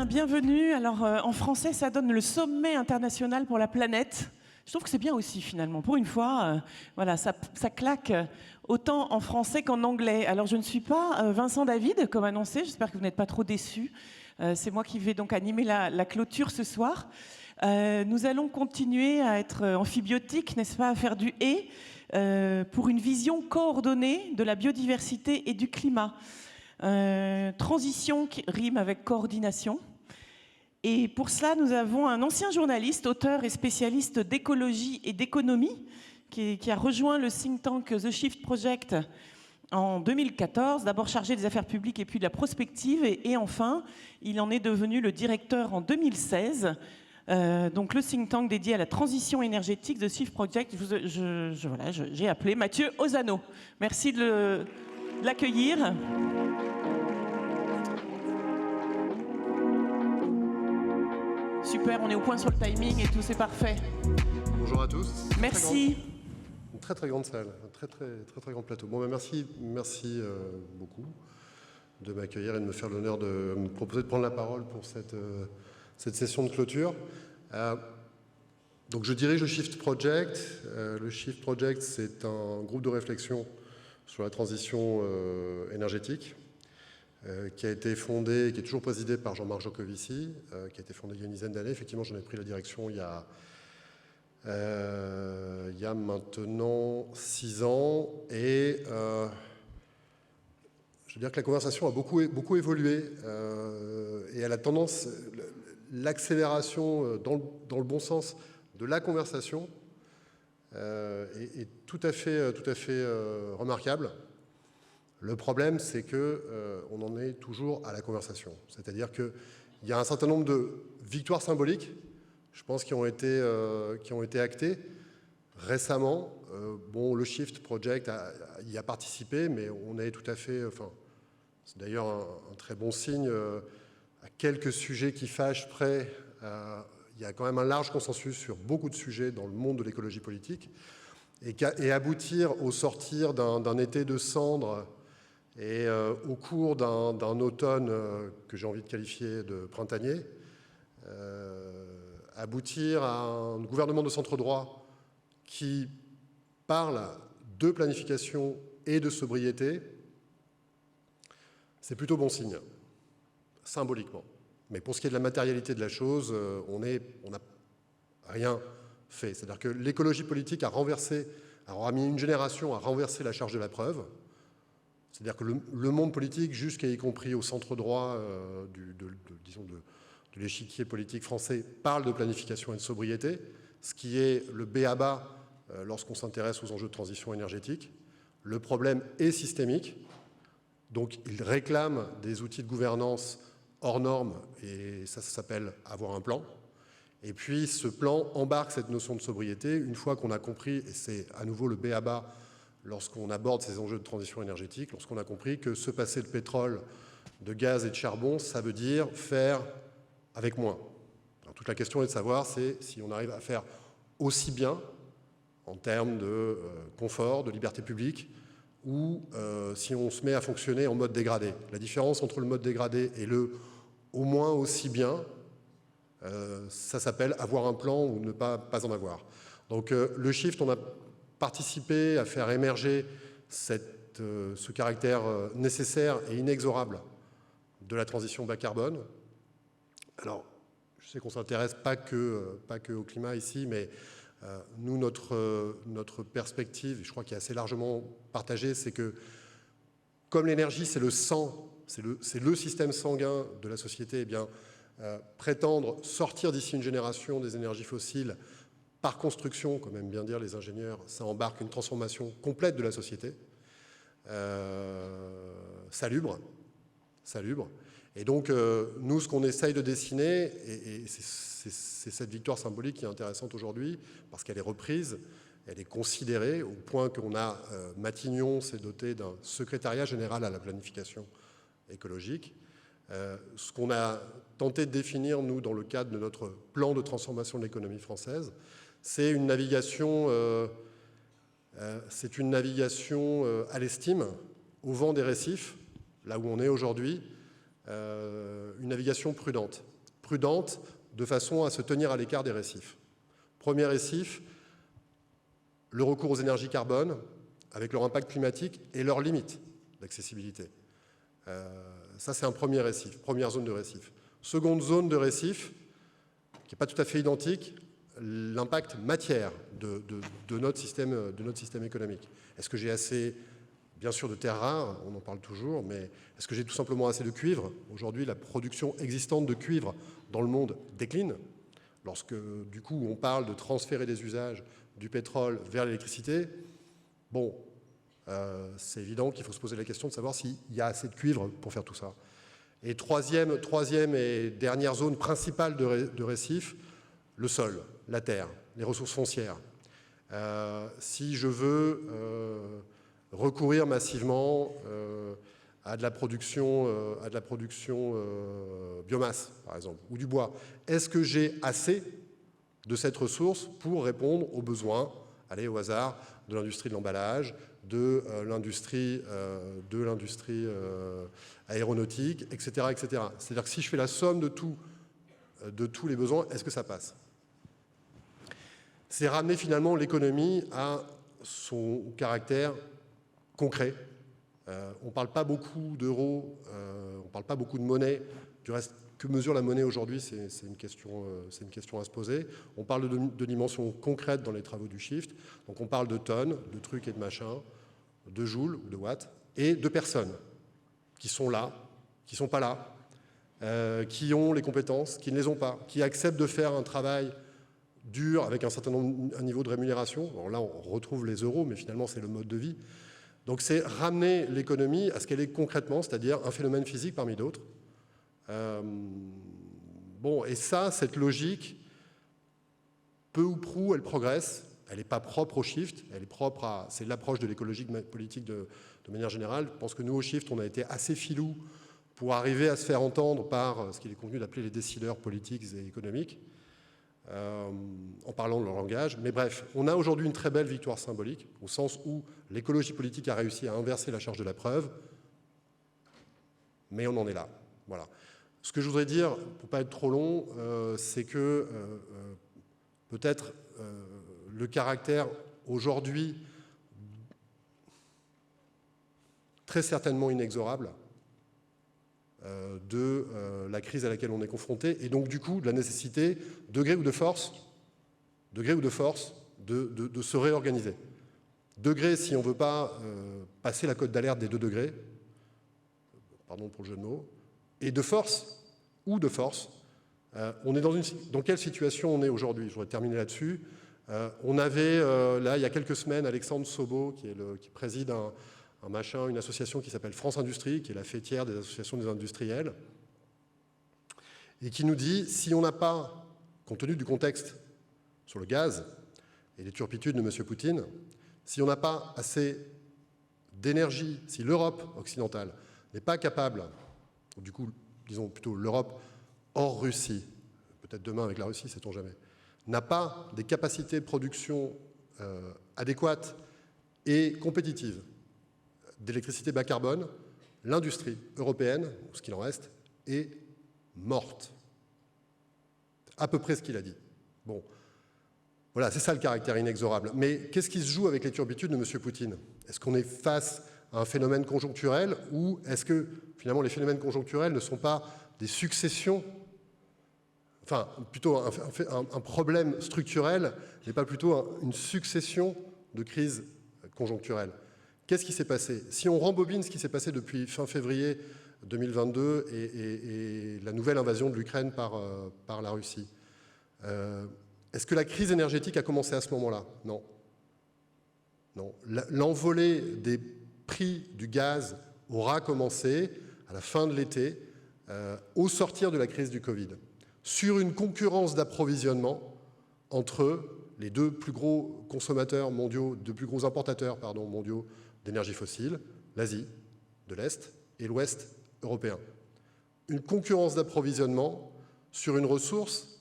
bienvenue. Alors, en français, ça donne le sommet international pour la planète. Je trouve que c'est bien aussi, finalement. Pour une fois, voilà, ça claque autant en français qu'en anglais. Alors, je ne suis pas Vincent David, comme annoncé. J'espère que vous n'êtes pas trop déçus. C'est moi qui vais donc animer la clôture ce soir. Nous allons continuer à être amphibiotiques, n'est-ce pas, à faire du « et » pour une vision coordonnée de la biodiversité et du climat. Transition qui rime avec coordination. Et pour cela, nous avons un ancien journaliste, auteur et spécialiste d'écologie et d'économie qui a rejoint le think tank The Shift Project en 2014, d'abord chargé des affaires publiques et puis de la prospective. Et enfin, il en est devenu le directeur en 2016. Donc le think tank dédié à la transition énergétique, The Shift Project. J'ai appelé Mathieu Ozano. Merci de l'accueillir. Super, on est au point sur le timing et tout, c'est parfait. Bonjour à tous. Merci. Une très grande salle, un très grand plateau. Bon, ben merci beaucoup de m'accueillir et de me faire l'honneur de me proposer de prendre la parole pour cette session de clôture. Donc je dirige le Shift Project. Le Shift Project, c'est un groupe de réflexion sur la transition énergétique. Qui a été fondé, qui est toujours présidé par Jean-Marc Jancovici, qui a été fondé il y a une dizaine d'années. Effectivement, j'en ai pris la direction il y a maintenant 6 ans. Et je veux dire que la conversation a beaucoup évolué et elle a tendance, l'accélération dans le bon sens de la conversation est tout à fait remarquable. Le problème, c'est qu'on en est toujours à la conversation. C'est-à-dire qu'il y a un certain nombre de victoires symboliques, je pense, qui ont été actées récemment. Bon, le Shift Project y a participé, mais on est tout à fait... Enfin, c'est d'ailleurs un très bon signe. À quelques sujets qui fâchent près, il y a quand même un large consensus sur beaucoup de sujets dans le monde de l'écologie politique. Et aboutir au sortir d'un été de cendres et au cours d'un automne que j'ai envie de qualifier de printanier, aboutir à un gouvernement de centre-droit qui parle de planification et de sobriété, c'est plutôt bon signe, symboliquement. Mais pour ce qui est de la matérialité de la chose, on n'a rien fait. C'est-à-dire que l'écologie politique aura mis une génération à renverser la charge de la preuve. C'est-à-dire que le monde politique, jusqu'à y compris au centre droit de l'échiquier politique français, parle de planification et de sobriété, ce qui est le b.a.-ba lorsqu'on s'intéresse aux enjeux de transition énergétique. Le problème est systémique, donc il réclame des outils de gouvernance hors normes, et ça s'appelle avoir un plan. Et puis ce plan embarque cette notion de sobriété, une fois qu'on a compris, et c'est à nouveau le b.a.-ba, lorsqu'on aborde ces enjeux de transition énergétique, lorsqu'on a compris que se passer de pétrole, de gaz et de charbon, ça veut dire faire avec moins. Alors, toute la question est de savoir si on arrive à faire aussi bien en termes de confort, de liberté publique, ou si on se met à fonctionner en mode dégradé. La différence entre le mode dégradé et le au moins aussi bien, ça s'appelle avoir un plan ou ne pas en avoir. Donc le Shift, on a participé à faire émerger ce caractère nécessaire et inexorable de la transition bas carbone. Alors, je sais qu'on ne s'intéresse pas que au climat ici, mais nous, notre perspective, et je crois qu'il est assez largement partagée, c'est que comme l'énergie, c'est le sang, c'est le système sanguin de la société, eh bien, prétendre sortir d'ici une génération des énergies fossiles par construction, comme aiment bien dire les ingénieurs, ça embarque une transformation complète de la société, salubre. Et donc, nous, ce qu'on essaye de dessiner, et c'est cette victoire symbolique qui est intéressante aujourd'hui, parce qu'elle est reprise, elle est considérée, au point qu'on a, Matignon s'est doté d'un secrétariat général à la planification écologique. Ce qu'on a tenté de définir, nous, dans le cadre de notre plan de transformation de l'économie française, c'est une navigation à l'estime, au vent des récifs, là où on est aujourd'hui, une navigation prudente. prudente, de façon à se tenir à l'écart des récifs. Premier récif, le recours aux énergies carbone, avec leur impact climatique et leurs limites d'accessibilité. Ça, c'est un premier récif, première zone de récif. Seconde zone de récif, qui n'est pas tout à fait identique, l'impact matière de notre système économique. Est-ce que j'ai assez, bien sûr, de terres rares, on en parle toujours, mais est-ce que j'ai tout simplement assez de cuivre? Aujourd'hui, la production existante de cuivre dans le monde décline. Lorsque, du coup, on parle de transférer des usages du pétrole vers l'électricité, bon, c'est évident qu'il faut se poser la question de savoir s'il y a assez de cuivre pour faire tout ça. Et troisième et dernière zone principale de récif, le sol, la terre, les ressources foncières. Si je veux recourir massivement à de la production biomasse, par exemple, ou du bois, est-ce que j'ai assez de cette ressource pour répondre aux besoins, allez au hasard, de l'industrie de l'emballage, de l'industrie aéronautique, etc., etc. C'est-à-dire que si je fais la somme de tous les besoins, est-ce que ça passe? C'est ramener finalement l'économie à son caractère concret. On ne parle pas beaucoup d'euros, on ne parle pas beaucoup de monnaie. Du reste, que mesure la monnaie aujourd'hui, c'est une question à se poser. On parle de dimensions concrètes dans les travaux du Shift. Donc on parle de tonnes, de trucs et de machins, de joules ou de watts, et de personnes qui sont là, qui ne sont pas là, qui ont les compétences, qui ne les ont pas, qui acceptent de faire un travail dur avec un niveau de rémunération. Alors là, on retrouve les euros, mais finalement, c'est le mode de vie. Donc c'est ramener l'économie à ce qu'elle est concrètement, c'est-à-dire un phénomène physique parmi d'autres. Bon, et ça, cette logique, peu ou prou, elle progresse. Elle n'est pas propre au Shift, elle est propre à... C'est l'approche de l'écologie politique de manière générale. Je pense que nous, au Shift, on a été assez filous pour arriver à se faire entendre par ce qu'il est convenu d'appeler les décideurs politiques et économiques, en parlant de leur langage. Mais bref, on a aujourd'hui une très belle victoire symbolique, au sens où l'écologie politique a réussi à inverser la charge de la preuve, mais on en est là. Voilà. Ce que je voudrais dire, pour ne pas être trop long, c'est que peut-être le caractère aujourd'hui très certainement inexorable de la crise à laquelle on est confronté, et donc du coup de la nécessité, de gré ou de force, de se réorganiser. De gré si on ne veut pas passer la cote d'alerte des 2 degrés, pardon pour le jeu de mots, et de force, on est dans quelle situation on est aujourd'hui? Je voudrais terminer là-dessus. On avait, là, il y a quelques semaines, Alexandre Sobo, qui préside une association qui s'appelle France Industrie, qui est la fêtière des associations des industriels, et qui nous dit, si on n'a pas, compte tenu du contexte sur le gaz et les turpitudes de M. Poutine, si on n'a pas assez d'énergie, si l'Europe occidentale n'est pas capable, ou du coup, disons plutôt l'Europe hors Russie, peut-être demain avec la Russie, sait-on jamais, n'a pas des capacités de production adéquates et compétitives d'électricité bas carbone, l'industrie européenne, ou ce qu'il en reste, est morte. À peu près ce qu'il a dit. Bon, voilà, c'est ça le caractère inexorable. Mais qu'est-ce qui se joue avec les turpitudes de M. Poutine? Est-ce qu'on est face à un phénomène conjoncturel, ou est-ce que finalement les phénomènes conjoncturels ne sont pas des successions, enfin plutôt un problème structurel, mais pas plutôt une succession de crises conjoncturelles? Qu'est-ce qui s'est passé? Si on rembobine ce qui s'est passé depuis fin février 2022 et la nouvelle invasion de l'Ukraine par la Russie, est-ce que la crise énergétique a commencé à ce moment-là? Non. Non. L'envolée des prix du gaz aura commencé à la fin de l'été, au sortir de la crise du Covid, sur une concurrence d'approvisionnement entre les 2 plus gros consommateurs mondiaux, 2 plus gros importateurs mondiaux d'énergie fossile, l'Asie de l'Est et l'Ouest européen. Une concurrence d'approvisionnement sur une ressource,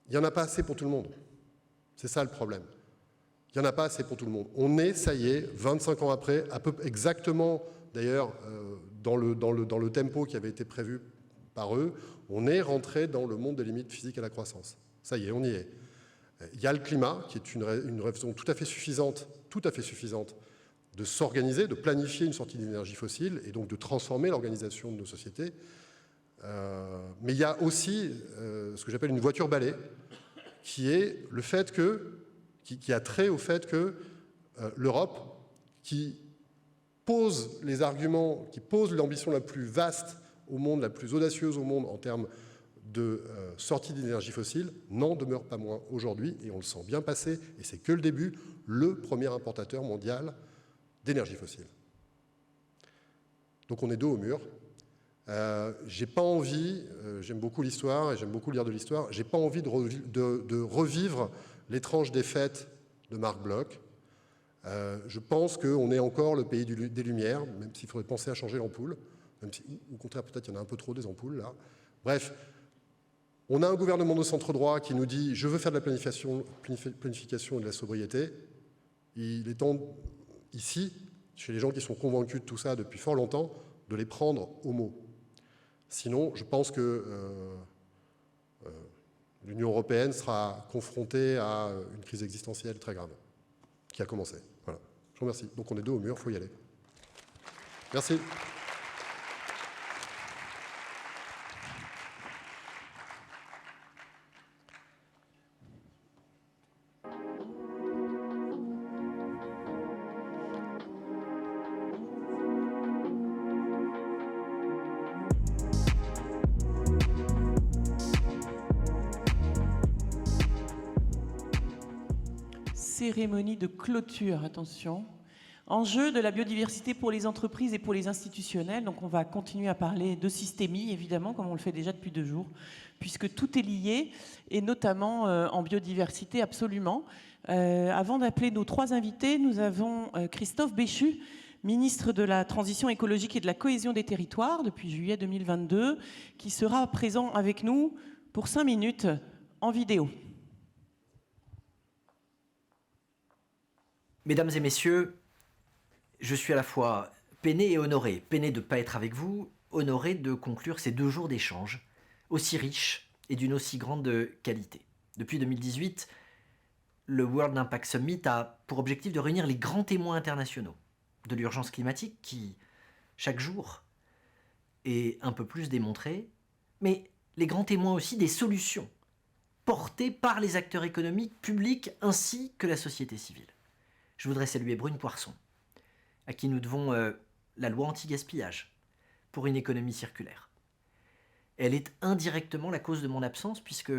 il n'y en a pas assez pour tout le monde. C'est ça le problème. Il n'y en a pas assez pour tout le monde. On est, ça y est, 25 ans après, à peu exactement, d'ailleurs, dans le tempo qui avait été prévu par eux, on est rentré dans le monde des limites physiques à la croissance. Ça y est, on y est. Il y a le climat, qui est une raison tout à fait suffisante de s'organiser, de planifier une sortie d'énergie fossile et donc de transformer l'organisation de nos sociétés. Mais il y a aussi ce que j'appelle une voiture balai, qui est le fait qui a trait au fait que l'Europe, qui pose les arguments, qui pose l'ambition la plus vaste au monde, la plus audacieuse au monde en termes de sortie d'énergie fossile, n'en demeure pas moins aujourd'hui, et on le sent bien passer, et c'est que le début, le premier importateur mondial d'énergie fossile. Donc on est dos au mur. J'ai pas envie, j'aime beaucoup l'histoire et j'aime beaucoup lire de l'histoire, j'ai pas envie de revivre l'étrange défaite de Marc Bloch. Je pense qu'on est encore le pays des Lumières, même s'il faudrait penser à changer l'ampoule, même si, au contraire, peut-être il y en a un peu trop des ampoules là. Bref, on a un gouvernement de centre-droit qui nous dit « je veux faire de la planification et de la sobriété ». Il est temps, ici, chez les gens qui sont convaincus de tout ça depuis fort longtemps, de les prendre au mot. Sinon, je pense que l'Union européenne sera confrontée à une crise existentielle très grave, qui a commencé. Voilà. Je vous remercie. Donc on est dos au mur, il faut y aller. Merci. Cérémonie de clôture, attention. Enjeu de la biodiversité pour les entreprises et pour les institutionnels. Donc on va continuer à parler de systémie, évidemment, comme on le fait déjà depuis 2 jours, puisque tout est lié, et notamment en biodiversité, absolument. Avant d'appeler nos 3 invités, nous avons Christophe Béchu, ministre de la Transition écologique et de la cohésion des territoires depuis juillet 2022, qui sera présent avec nous pour 5 minutes en vidéo. Mesdames et messieurs, je suis à la fois peiné et honoré. Peiné de ne pas être avec vous, honoré de conclure ces 2 jours d'échange, aussi riches et d'une aussi grande qualité. Depuis 2018, le World Impact Summit a pour objectif de réunir les grands témoins internationaux de l'urgence climatique qui, chaque jour, est un peu plus démontrée, mais les grands témoins aussi des solutions portées par les acteurs économiques, publics, ainsi que la société civile. Je voudrais saluer Brune Poirson, à qui nous devons la loi anti-gaspillage pour une économie circulaire. Elle est indirectement la cause de mon absence puisque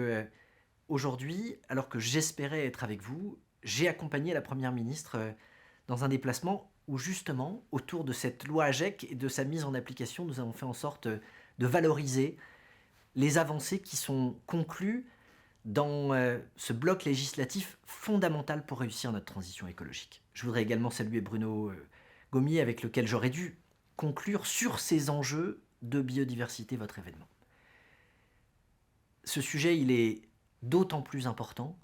aujourd'hui, alors que j'espérais être avec vous, j'ai accompagné la Première ministre dans un déplacement où justement, autour de cette loi AGEC et de sa mise en application, nous avons fait en sorte de valoriser les avancées qui sont conclues dans ce bloc législatif fondamental pour réussir notre transition écologique. Je voudrais également saluer Bruno Gomier, avec lequel j'aurais dû conclure sur ces enjeux de biodiversité votre événement. Ce sujet, il est d'autant plus important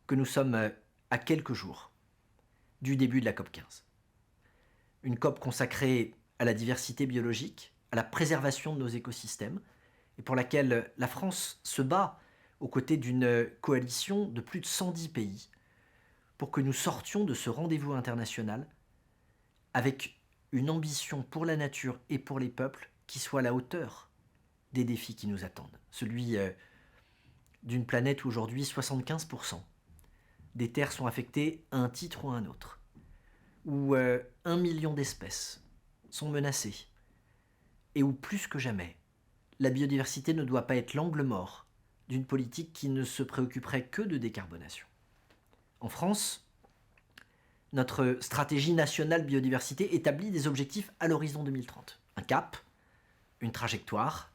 que nous sommes à quelques jours du début de la COP15. Une COP consacrée à la diversité biologique, à la préservation de nos écosystèmes, et pour laquelle la France se bat aux côtés d'une coalition de plus de 110 pays, pour que nous sortions de ce rendez-vous international avec une ambition pour la nature et pour les peuples qui soit à la hauteur des défis qui nous attendent. Celui d'une planète où aujourd'hui 75% des terres sont affectées à un titre ou à un autre, où 1 million d'espèces sont menacées, et où plus que jamais, la biodiversité ne doit pas être l'angle mort d'une politique qui ne se préoccuperait que de décarbonation. En France, notre stratégie nationale biodiversité établit des objectifs à l'horizon 2030. Un cap, une trajectoire.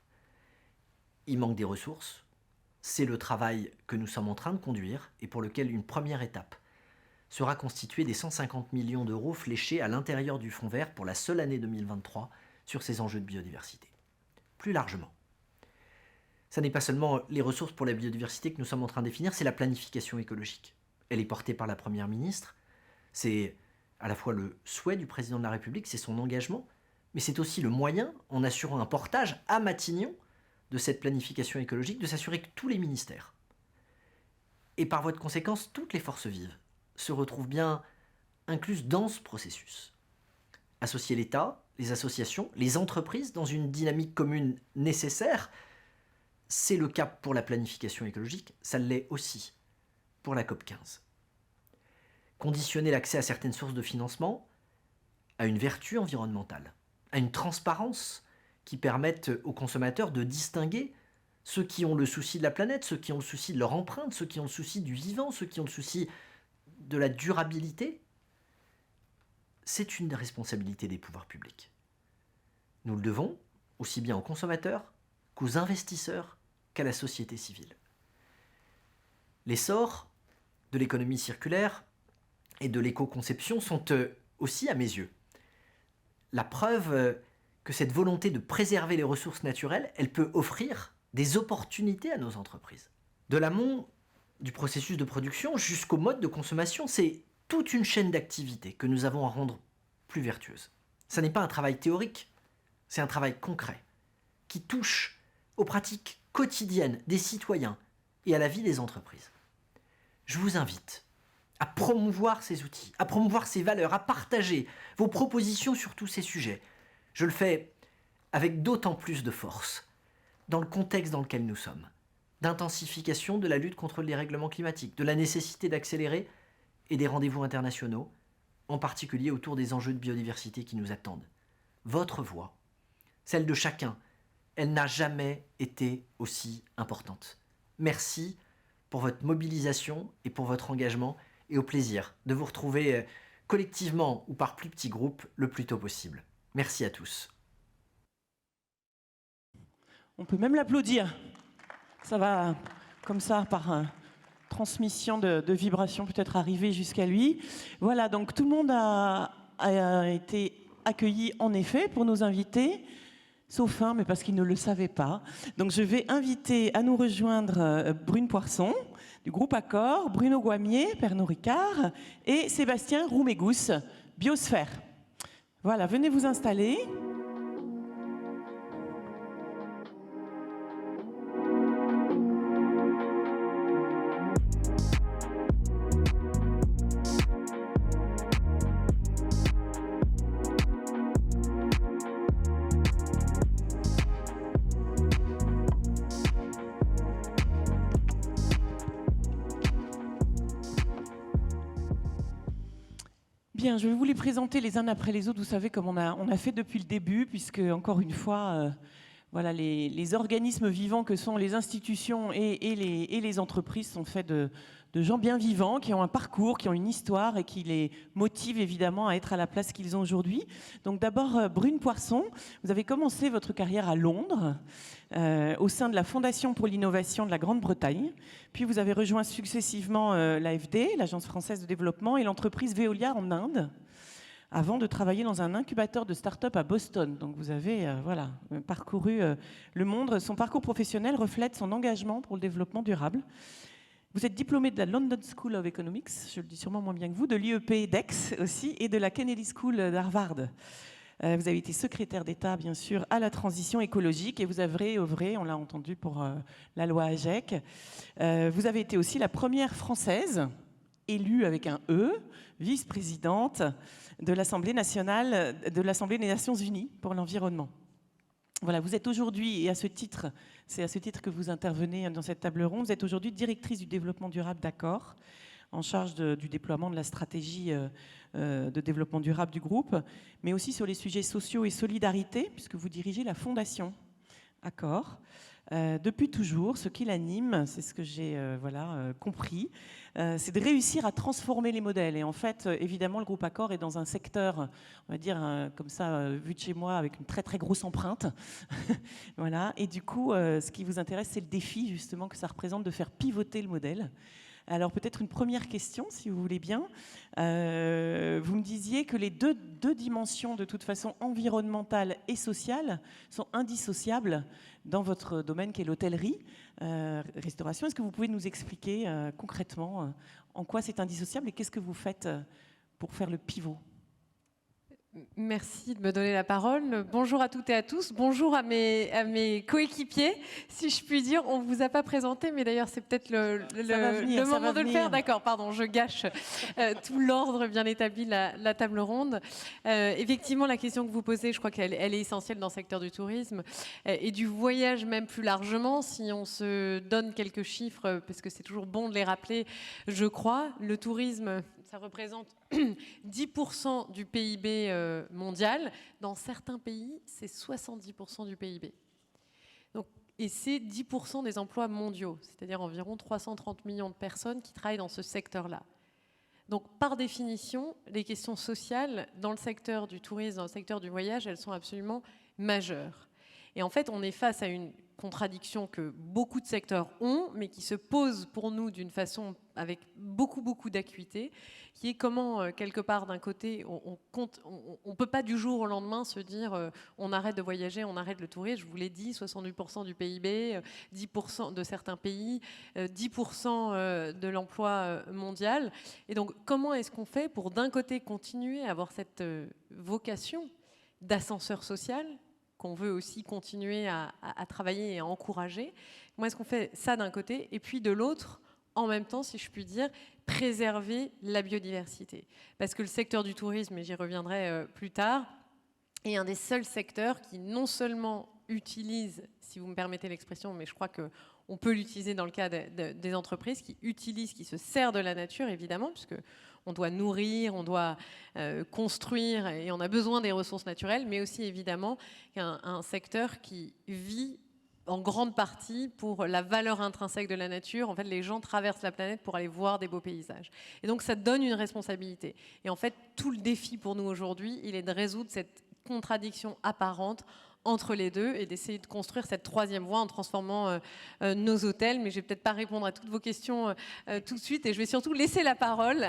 Il manque des ressources. C'est le travail que nous sommes en train de conduire et pour lequel une première étape sera constituée des 150 millions d'euros fléchés à l'intérieur du Fonds vert pour la seule année 2023 sur ces enjeux de biodiversité. Plus largement, ça n'est pas seulement les ressources pour la biodiversité que nous sommes en train de définir, c'est la planification écologique. Elle est portée par la Première ministre, c'est à la fois le souhait du Président de la République, c'est son engagement, mais c'est aussi le moyen, en assurant un portage à Matignon, de cette planification écologique de s'assurer que tous les ministères, et par voie de conséquence toutes les forces vives, se retrouvent bien incluses dans ce processus. Associer l'État, les associations, les entreprises dans une dynamique commune nécessaire, c'est le cas pour la planification écologique, ça l'est aussi pour la COP15. Conditionner l'accès à certaines sources de financement à une vertu environnementale, à une transparence qui permette aux consommateurs de distinguer ceux qui ont le souci de la planète, ceux qui ont le souci de leur empreinte, ceux qui ont le souci du vivant, ceux qui ont le souci de la durabilité. C'est une responsabilité des pouvoirs publics. Nous le devons aussi bien aux consommateurs qu'aux investisseurs qu'à la société civile. L'essor de l'économie circulaire et de l'éco-conception sont aussi, à mes yeux, la preuve que cette volonté de préserver les ressources naturelles, elle peut offrir des opportunités à nos entreprises. De l'amont du processus de production jusqu'au mode de consommation, c'est toute une chaîne d'activités que nous avons à rendre plus vertueuse. Ce n'est pas un travail théorique, c'est un travail concret qui touche aux pratiques quotidiennes des citoyens et à la vie des entreprises. Je vous invite à promouvoir ces outils, à promouvoir ces valeurs, à partager vos propositions sur tous ces sujets. Je le fais avec d'autant plus de force dans le contexte dans lequel nous sommes, d'intensification de la lutte contre les dérèglements climatiques, de la nécessité d'accélérer et des rendez-vous internationaux, en particulier autour des enjeux de biodiversité qui nous attendent. Votre voix, celle de chacun, elle n'a jamais été aussi importante. Merci pour votre mobilisation et pour votre engagement, et au plaisir de vous retrouver collectivement ou par plus petits groupes le plus tôt possible. Merci à tous. On peut même l'applaudir. Ça va comme ça, par transmission de vibrations, peut-être arriver jusqu'à lui. Voilà, donc tout le monde a été accueilli en effet pour nos invités, sauf un, mais parce qu'il ne le savait pas. Donc je vais inviter à nous rejoindre Brune Poirson, du groupe Accor, Bruno Goimier, Pernod Ricard, et Sébastien Roumégous, Biosphère. Voilà, venez vous installer. Bien, je vais vous les présenter les uns après les autres. Vous savez, comme on a fait depuis le début, puisque, encore une fois, voilà, les organismes vivants que sont les institutions et les entreprises sont faits de gens bien vivants, qui ont un parcours, qui ont une histoire et qui les motivent évidemment à être à la place qu'ils ont aujourd'hui. Donc d'abord, Brune Poirson, vous avez commencé votre carrière à Londres, au sein de la Fondation pour l'innovation de la Grande-Bretagne. Puis vous avez rejoint successivement l'AFD, l'Agence française de développement, et l'entreprise Veolia en Inde, avant de travailler dans un incubateur de start-up à Boston. Donc vous avez voilà, parcouru le monde. Son parcours professionnel reflète son engagement pour le développement durable. Vous êtes diplômé de la London School of Economics, je le dis sûrement moins bien que vous, de l'IEP d'Aix aussi, et de la Kennedy School d'Harvard. Vous avez été secrétaire d'État, bien sûr, à la transition écologique, et vous avez œuvré, on l'a entendu, pour la loi AGEC. Vous avez été aussi la première Française élue avec un E, vice-présidente de l'Assemblée nationale de l'Assemblée des Nations Unies pour l'environnement. Voilà, vous êtes aujourd'hui, et à ce titre, c'est à ce titre que vous intervenez dans cette table ronde, vous êtes aujourd'hui directrice du développement durable d'Accor, en charge du déploiement de la stratégie de développement durable du groupe, mais aussi sur les sujets sociaux et solidarité, puisque vous dirigez la fondation Accor. Depuis toujours, ce qui l'anime, c'est ce que j'ai compris, c'est de réussir à transformer les modèles. Et en fait, évidemment, le groupe Accor est dans un secteur, on va dire, comme ça, vu de chez moi, avec une très très grosse empreinte. Voilà. Et du coup, ce qui vous intéresse, c'est le défi, justement, que ça représente de faire pivoter le modèle. Alors peut-être une première question, si vous voulez bien. Vous me disiez que les deux dimensions, de toute façon, environnementale et sociale, sont indissociables dans votre domaine qui est l'hôtellerie, restauration. Est-ce que vous pouvez nous expliquer concrètement en quoi c'est indissociable et qu'est-ce que vous faites pour faire le pivot ? Merci de me donner la parole. Bonjour à toutes et à tous. Bonjour à mes coéquipiers, si je puis dire. On ne vous a pas présenté, mais d'ailleurs, c'est peut-être le moment de le faire. D'accord, pardon, je gâche tout l'ordre bien établi de la table ronde. Effectivement, la question que vous posez, je crois qu'elle est essentielle dans le secteur du tourisme et du voyage même plus largement. Si on se donne quelques chiffres, parce que c'est toujours bon de les rappeler, je crois, le tourisme, ça représente 10% du PIB mondial. Dans certains pays, c'est 70% du PIB. Donc, et c'est 10% des emplois mondiaux, c'est-à-dire environ 330 millions de personnes qui travaillent dans ce secteur-là. Donc, par définition, les questions sociales dans le secteur du tourisme, dans le secteur du voyage, elles sont absolument majeures. Et en fait, on est face à une contradiction que beaucoup de secteurs ont, mais qui se pose pour nous d'une façon avec beaucoup d'acuité, qui est comment, quelque part, d'un côté, on peut pas du jour au lendemain se dire on arrête de voyager, on arrête le tourisme. Je vous l'ai dit, 68% du PIB, 10% de certains pays, 10% de l'emploi mondial. Et donc, comment est-ce qu'on fait pour, d'un côté, continuer à avoir cette vocation d'ascenseur social, qu'on veut aussi continuer à travailler et à encourager. Comment est-ce qu'on fait ça d'un côté, et puis de l'autre, en même temps, si je puis dire, préserver la biodiversité. Parce que le secteur du tourisme, et j'y reviendrai plus tard, est un des seuls secteurs qui non seulement utilise, si vous me permettez l'expression, mais je crois qu'on peut l'utiliser dans le cas des entreprises, qui utilisent, qui se servent de la nature, évidemment, puisque on doit nourrir, on doit construire et on a besoin des ressources naturelles, mais aussi évidemment un secteur qui vit en grande partie pour la valeur intrinsèque de la nature. En fait, les gens traversent la planète pour aller voir des beaux paysages. Et donc, ça donne une responsabilité. Et en fait, tout le défi pour nous aujourd'hui, il est de résoudre cette contradiction apparente entre les deux et d'essayer de construire cette troisième voie en transformant nos hôtels. Mais je ne vais peut-être pas répondre à toutes vos questions tout de suite et je vais surtout laisser la parole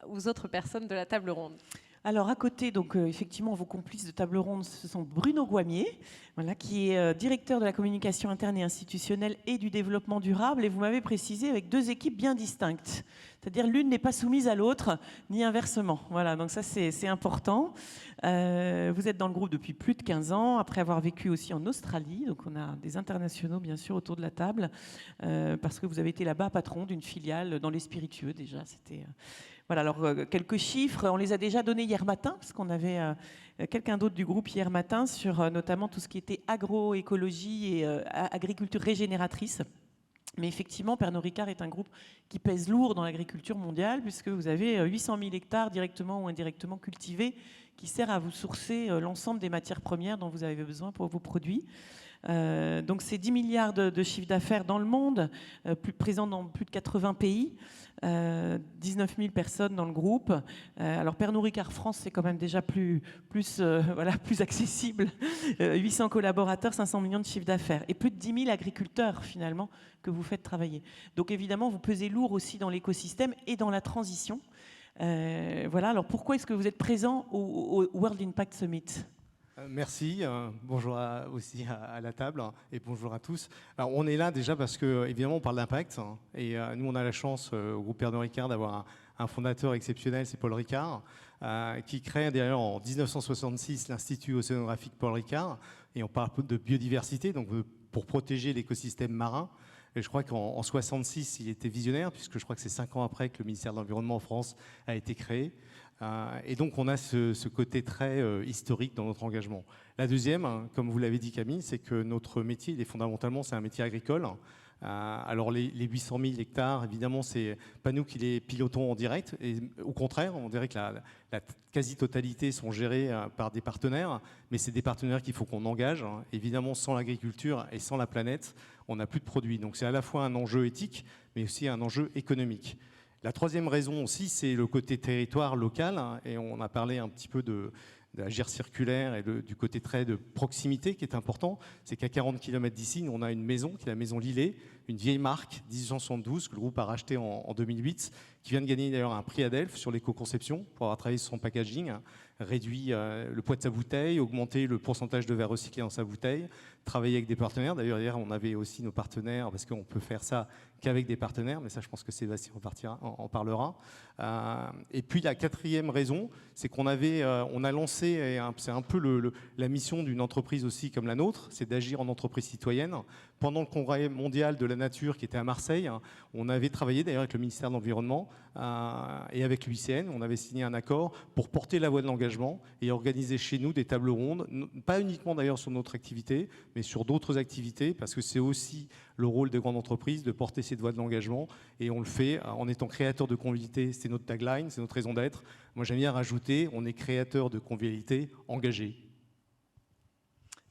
aux autres personnes de la table ronde. Alors à côté, donc effectivement, vos complices de table ronde, ce sont Bruno Goimier, voilà, qui est directeur de la communication interne et institutionnelle et du développement durable. Et vous m'avez précisé avec deux équipes bien distinctes. C'est-à-dire l'une n'est pas soumise à l'autre, ni inversement. Voilà, donc ça c'est important. Vous êtes dans le groupe depuis plus de 15 ans, après avoir vécu aussi en Australie. Donc on a des internationaux bien sûr autour de la table, parce que vous avez été là-bas patron d'une filiale dans les spiritueux déjà. C'était... Voilà, alors quelques chiffres, on les a déjà donnés hier matin, parce qu'on avait quelqu'un d'autre du groupe hier matin sur notamment tout ce qui était agroécologie et agriculture régénératrice. Mais effectivement, Pernod Ricard est un groupe qui pèse lourd dans l'agriculture mondiale, puisque vous avez 800 000 hectares directement ou indirectement cultivés, qui sert à vous sourcer l'ensemble des matières premières dont vous avez besoin pour vos produits. Donc c'est 10 milliards de chiffre d'affaires dans le monde, présents dans plus de 80 pays, 19 000 personnes dans le groupe. Alors Pernod Ricard France, c'est quand même déjà plus accessible. 800 collaborateurs, 500 millions de chiffre d'affaires. Et plus de 10 000 agriculteurs finalement que vous faites travailler. Donc évidemment, vous pesez lourd aussi dans l'écosystème et dans la transition. Voilà, alors pourquoi est-ce que vous êtes présent au World Impact Summit ? Merci, bonjour aussi à la table et bonjour à tous. Alors, on est là déjà parce que évidemment on parle d'impact et nous on a la chance au groupe Pernod Ricard d'avoir un fondateur exceptionnel, c'est Paul Ricard, qui crée d'ailleurs en 1966 l'Institut océanographique Paul Ricard, et on parle de biodiversité, donc pour protéger l'écosystème marin. Et je crois qu'en 66 il était visionnaire, puisque je crois que c'est 5 ans après que le ministère de l'Environnement en France a été créé. Et donc on a ce côté très historique dans notre engagement. La deuxième, comme vous l'avez dit Camille, c'est que notre métier, fondamentalement, c'est un métier agricole. Alors les 800 000 hectares, évidemment, c'est pas nous qui les pilotons en direct. Et au contraire, on dirait que la quasi-totalité sont gérées par des partenaires, mais c'est des partenaires qu'il faut qu'on engage. Évidemment, sans l'agriculture et sans la planète, on n'a plus de produits. Donc c'est à la fois un enjeu éthique, mais aussi un enjeu économique. La troisième raison aussi, c'est le côté territoire local, et on a parlé un petit peu de la gire circulaire et du côté très de proximité qui est important. C'est qu'à 40 km d'ici, nous, on a une maison, qui est la maison Lillet, une vieille marque, 1872, que le groupe a racheté en 2008, qui vient de gagner d'ailleurs un prix Adelph sur l'éco-conception pour avoir travaillé sur son packaging. réduit le poids de sa bouteille, augmenter le pourcentage de verre recyclé dans sa bouteille, travailler avec des partenaires. D'ailleurs, hier, on avait aussi nos partenaires, parce qu'on peut faire ça qu'avec des partenaires, mais ça, je pense que Sébastien en parlera. Et puis, la quatrième raison, c'est qu'on a lancé, et c'est un peu la mission d'une entreprise aussi comme la nôtre, c'est d'agir en entreprise citoyenne. Pendant le congrès mondial de la nature qui était à Marseille, on avait travaillé d'ailleurs avec le ministère de l'Environnement et avec l'UICN. On avait signé un accord pour porter la voie de l'engagement et organiser chez nous des tables rondes, pas uniquement d'ailleurs sur notre activité, mais sur d'autres activités, parce que c'est aussi le rôle des grandes entreprises de porter cette voie de l'engagement. Et on le fait en étant créateur de convivialité. C'est notre tagline, c'est notre raison d'être. Moi, j'aime bien rajouter, on est créateur de convivialité engagé.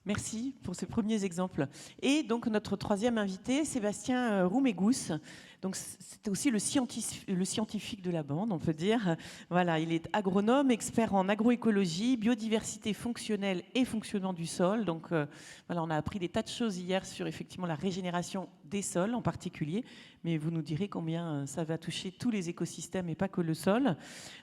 Merci pour ces premiers exemples. Et donc notre troisième invité, Sébastien Roumégous. Donc c'est aussi le scientifique de la bande, on peut dire. Voilà, il est agronome, expert en agroécologie, biodiversité fonctionnelle et fonctionnement du sol. Donc voilà, on a appris des tas de choses hier sur effectivement la régénération des sols en particulier. Mais vous nous direz combien ça va toucher tous les écosystèmes et pas que le sol.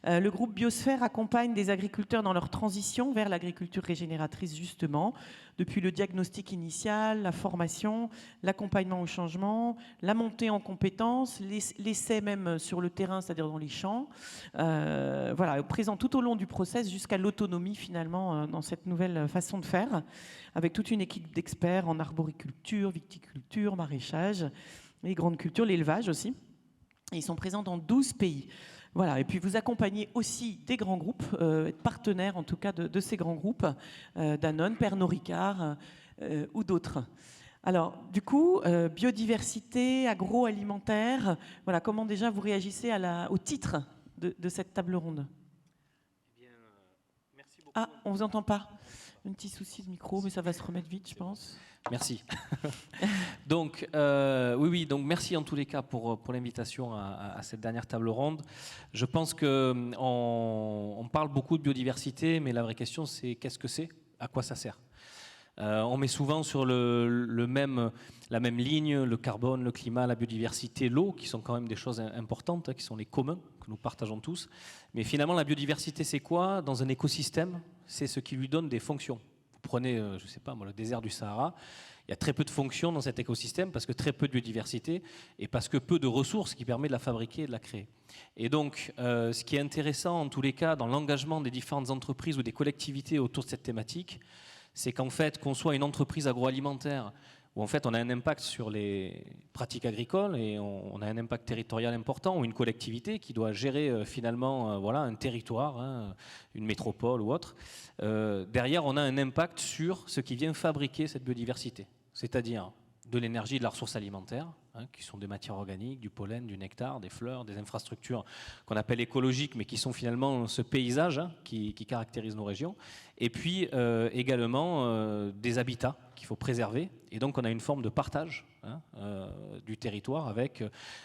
Le groupe Biosphère accompagne des agriculteurs dans leur transition vers l'agriculture régénératrice justement, depuis le diagnostic initial, la formation, l'accompagnement au changement, la montée en compétences, l'essai même sur le terrain, c'est-à-dire dans les champs. Voilà, présent tout au long du process jusqu'à l'autonomie finalement dans cette nouvelle façon de faire, avec toute une équipe d'experts en arboriculture, viticulture, maraîchage, les grandes cultures, l'élevage aussi. Et ils sont présents dans 12 pays. Voilà. Et puis vous accompagnez aussi des grands groupes, partenaires en tout cas de ces grands groupes, Danone, Pernod Ricard ou d'autres. Alors du coup, biodiversité, agroalimentaire, voilà, comment déjà vous réagissez au titre de cette table ronde? Eh bien, merci beaucoup. Ah, on ne vous entend pas. Un petit souci de micro, mais ça va se remettre vite, je pense. Merci. Donc, oui, donc merci en tous les cas pour l'invitation à cette dernière table ronde. Je pense qu'on parle beaucoup de biodiversité, mais la vraie question c'est qu'est-ce que c'est? À quoi ça sert? On met souvent sur la même ligne le carbone, le climat, la biodiversité, l'eau, qui sont quand même des choses importantes, hein, qui sont les communs que nous partageons tous. Mais finalement, la biodiversité, c'est quoi? Dans un écosystème, c'est ce qui lui donne des fonctions. Vous prenez, je ne sais pas moi, le désert du Sahara, il y a très peu de fonctions dans cet écosystème parce que très peu de biodiversité et parce que peu de ressources qui permettent de la fabriquer et de la créer. Et donc, ce qui est intéressant en tous les cas dans l'engagement des différentes entreprises ou des collectivités autour de cette thématique, c'est qu'en fait, qu'on soit une entreprise agroalimentaire où en fait on a un impact sur les pratiques agricoles et on a un impact territorial important, ou une collectivité qui doit gérer finalement voilà, un territoire, hein, une métropole ou autre, derrière on a un impact sur ce qui vient fabriquer cette biodiversité, c'est-à-dire de l'énergie et de la ressource alimentaire, hein, qui sont des matières organiques, du pollen, du nectar, des fleurs, des infrastructures qu'on appelle écologiques, mais qui sont finalement ce paysage, hein, qui caractérise nos régions, et puis également des habitats qu'il faut préserver. Et donc on a une forme de partage, hein, du territoire avec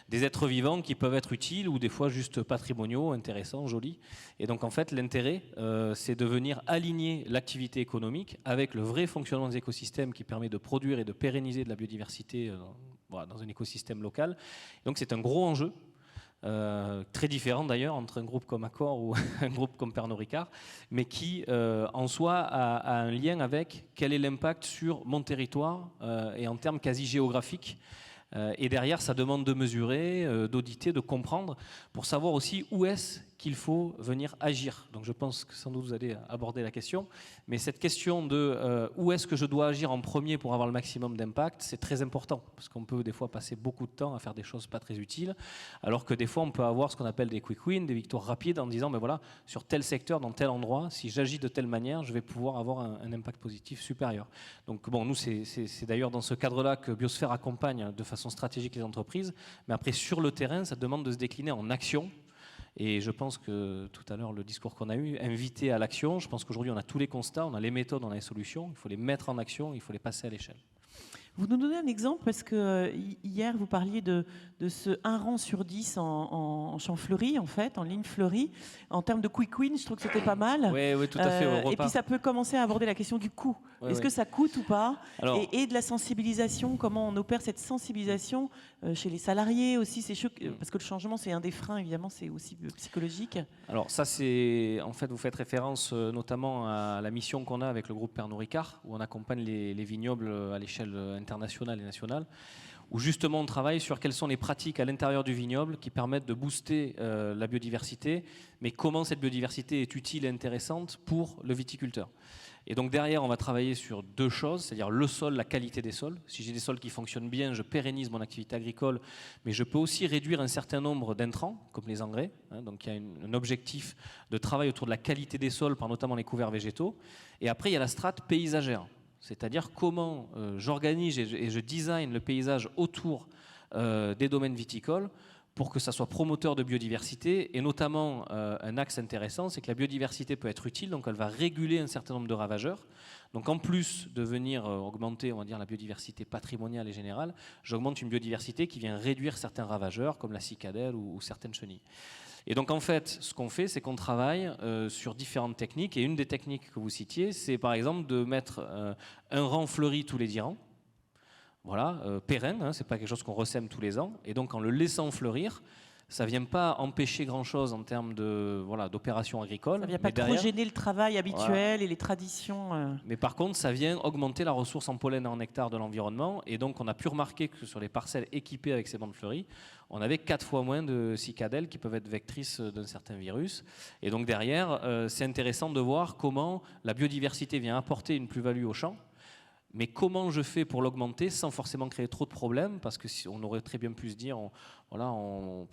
des êtres vivants qui peuvent être utiles ou des fois juste patrimoniaux, intéressants, jolis. Et donc en fait l'intérêt, c'est de venir aligner l'activité économique avec le vrai fonctionnement des écosystèmes qui permet de produire et de pérenniser de la biodiversité voilà, dans un écosystème local. Donc c'est un gros enjeu. Très différent d'ailleurs entre un groupe comme Accor ou un groupe comme Pernod Ricard, mais qui en soi a un lien avec quel est l'impact sur mon territoire et en termes quasi géographiques. Et derrière, ça demande de mesurer, d'auditer, de comprendre, pour savoir aussi où est-ce qu'il faut venir agir. Donc je pense que sans doute vous allez aborder la question, mais cette question de où est-ce que je dois agir en premier pour avoir le maximum d'impact, c'est très important, parce qu'on peut des fois passer beaucoup de temps à faire des choses pas très utiles, alors que des fois on peut avoir ce qu'on appelle des quick wins, des victoires rapides, en disant ben voilà, sur tel secteur, dans tel endroit, si j'agis de telle manière, je vais pouvoir avoir un impact positif supérieur. Donc bon, nous c'est d'ailleurs dans ce cadre-là que Biosphère accompagne de façon stratégique les entreprises, mais après sur le terrain, ça demande de se décliner en action. Et je pense que tout à l'heure, le discours qu'on a eu, invité à l'action, je pense qu'aujourd'hui on a tous les constats, on a les méthodes, on a les solutions, il faut les mettre en action, il faut les passer à l'échelle. Vous nous donnez un exemple parce que hier vous parliez de ce 1 rang sur 10 en champ fleuri, en fait, en ligne fleurie. En termes de quick win, je trouve que c'était pas mal. Oui, tout à fait. Au repas. Et puis ça peut commencer à aborder la question du coût. Est-ce que ça coûte ou pas? Alors, et de la sensibilisation, comment on opère cette sensibilisation chez les salariés aussi, parce que le changement c'est un des freins, évidemment, c'est aussi psychologique. Alors ça, c'est en fait, vous faites référence notamment à la mission qu'on a avec le groupe Pernod Ricard, où on accompagne les vignobles à l'échelle internationale et nationale, où justement on travaille sur quelles sont les pratiques à l'intérieur du vignoble qui permettent de booster la biodiversité, mais comment cette biodiversité est utile et intéressante pour le viticulteur. Et donc derrière, on va travailler sur 2 choses, c'est-à-dire le sol, la qualité des sols. Si j'ai des sols qui fonctionnent bien, je pérennise mon activité agricole, mais je peux aussi réduire un certain nombre d'intrants, comme les engrais. Donc il y a un objectif de travail autour de la qualité des sols, par notamment les couverts végétaux. Et après, il y a la strate paysagère, c'est-à-dire comment j'organise et je design le paysage autour des domaines viticoles, pour que ça soit promoteur de biodiversité, et notamment un axe intéressant, c'est que la biodiversité peut être utile, donc elle va réguler un certain nombre de ravageurs. Donc en plus de venir augmenter, on va dire, la biodiversité patrimoniale et générale, j'augmente une biodiversité qui vient réduire certains ravageurs, comme la cicadelle ou certaines chenilles. Et donc en fait, ce qu'on fait, c'est qu'on travaille sur différentes techniques, et une des techniques que vous citiez, c'est par exemple de mettre un rang fleuri tous les 10 rangs. Voilà, pérenne, c'est pas quelque chose qu'on ressème tous les ans. Et donc en le laissant fleurir, ça ne vient pas empêcher grand-chose en termes d'opérations agricoles. Ça ne vient pas trop gêner le travail habituel et les traditions. Mais par contre, ça vient augmenter la ressource en pollen et en nectar de l'environnement. Et donc on a pu remarquer que sur les parcelles équipées avec ces bandes fleuries, on avait 4 fois moins de cicadelles qui peuvent être vectrices d'un certain virus. Et donc derrière, c'est intéressant de voir comment la biodiversité vient apporter une plus-value au champ. Mais comment je fais pour l'augmenter sans forcément créer trop de problèmes? Parce que on aurait très bien pu se dire, on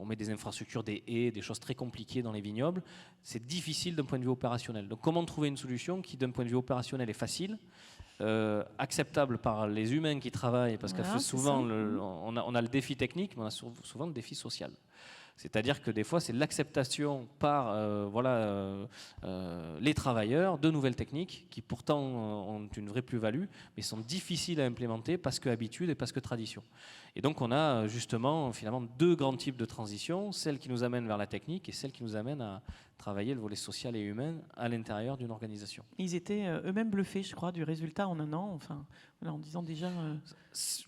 met des infrastructures, des haies, des choses très compliquées dans les vignobles. C'est difficile d'un point de vue opérationnel. Donc comment trouver une solution qui, d'un point de vue opérationnel, est facile, acceptable par les humains qui travaillent? Parce que souvent, on a le défi technique, mais on a souvent le défi social. C'est-à-dire que des fois, c'est l'acceptation par les travailleurs de nouvelles techniques qui pourtant ont une vraie plus-value, mais sont difficiles à implémenter parce que habitude et parce que tradition. Et donc on a justement finalement 2 grands types de transitions, celle qui nous amène vers la technique et celle qui nous amène à travailler le volet social et humain à l'intérieur d'une organisation. Ils étaient eux-mêmes bluffés, je crois, du résultat en 1 an, en disant déjà...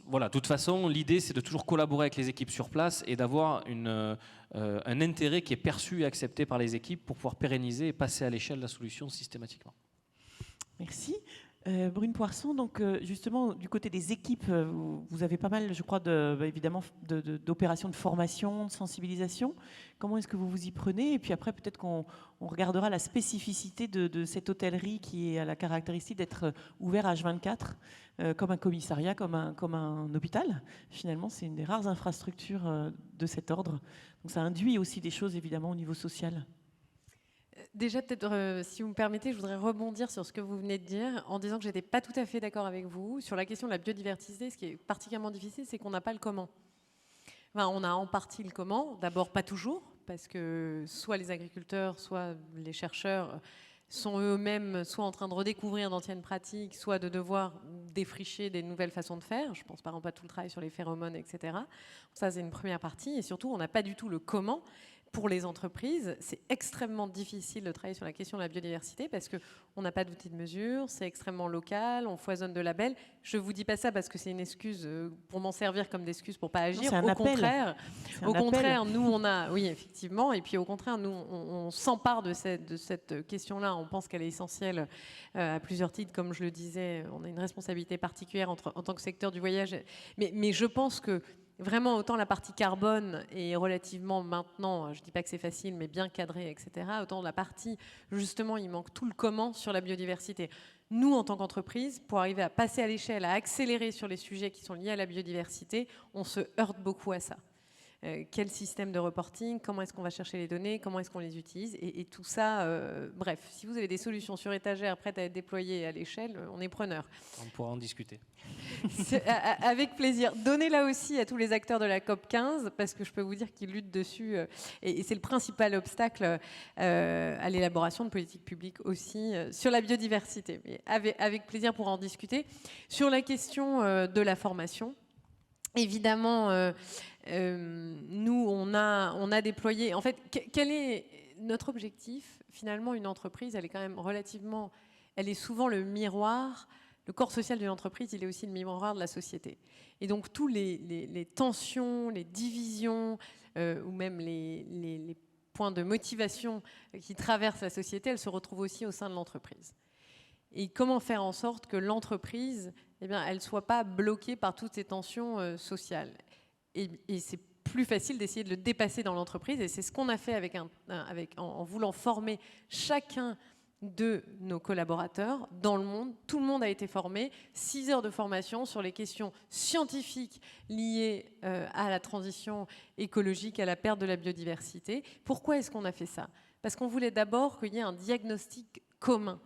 Voilà, de toute façon, l'idée c'est de toujours collaborer avec les équipes sur place et d'avoir un intérêt qui est perçu et accepté par les équipes pour pouvoir pérenniser et passer à l'échelle la solution systématiquement. Merci. Brune Poirson, donc justement du côté des équipes, vous avez pas mal, je crois, évidemment, d'opérations de formation, de sensibilisation. Comment est-ce que vous vous y prenez? Et puis après, peut-être qu'on regardera la spécificité de cette hôtellerie qui a la caractéristique d'être ouvert H24, comme un commissariat, comme un hôpital. Finalement, c'est une des rares infrastructures de cet ordre. Donc ça induit aussi des choses, évidemment, au niveau social. Déjà, peut-être, si vous me permettez, je voudrais rebondir sur ce que vous venez de dire en disant que je n'étais pas tout à fait d'accord avec vous. Sur la question de la biodiversité, ce qui est particulièrement difficile, c'est qu'on n'a pas le comment. Enfin, on a en partie le comment, d'abord pas toujours, parce que soit les agriculteurs, soit les chercheurs sont eux-mêmes soit en train de redécouvrir d'anciennes pratiques, soit de devoir défricher des nouvelles façons de faire. Je pense par exemple à tout le travail sur les phéromones, etc. Ça, c'est une première partie. Et surtout, on n'a pas du tout le comment. Pour les entreprises, c'est extrêmement difficile de travailler sur la question de la biodiversité parce qu'on n'a pas d'outils de mesure, c'est extrêmement local, on foisonne de labels. Je ne vous dis pas ça parce que c'est une excuse pour m'en servir comme d'excuse pour ne pas agir. Au contraire, nous, on a... Oui, effectivement. Et puis, au contraire, nous, on s'empare de cette question-là. On pense qu'elle est essentielle à plusieurs titres. Comme je le disais, on a une responsabilité particulière en tant que secteur du voyage. Mais je pense que vraiment, autant la partie carbone est relativement maintenant, je ne dis pas que c'est facile, mais bien cadré, etc. Autant la partie, justement, il manque tout le comment sur la biodiversité. Nous, en tant qu'entreprise, pour arriver à passer à l'échelle, à accélérer sur les sujets qui sont liés à la biodiversité, on se heurte beaucoup à ça. quel système de reporting, comment est-ce qu'on va chercher les données, comment est-ce qu'on les utilise, et tout ça, bref, si vous avez des solutions sur étagère prêtes à être déployées à l'échelle, on est preneur. On pourra en discuter. Avec plaisir. Donnez-la aussi à tous les acteurs de la COP15, parce que je peux vous dire qu'ils luttent dessus, et c'est le principal obstacle à l'élaboration de politiques publiques aussi, sur la biodiversité. Mais avec plaisir pour en discuter. Sur la question de la formation, évidemment, nous, on a déployé... En fait, quel est notre objectif? Finalement, une entreprise, elle est quand même relativement... Elle est souvent le miroir... Le corps social d'une entreprise, il est aussi le miroir de la société. Et donc, tous les tensions, les divisions, ou même les points de motivation qui traversent la société, elles se retrouvent aussi au sein de l'entreprise. Et comment faire en sorte que l'entreprise, eh bien, elle ne soit pas bloquée par toutes ces tensions sociales. Et c'est plus facile d'essayer de le dépasser dans l'entreprise. Et c'est ce qu'on a fait en voulant former chacun de nos collaborateurs dans le monde. Tout le monde a été formé. 6 heures de formation sur les questions scientifiques liées à la transition écologique, à la perte de la biodiversité. Pourquoi est-ce qu'on a fait ça? Parce qu'on voulait d'abord qu'il y ait un diagnostic commun.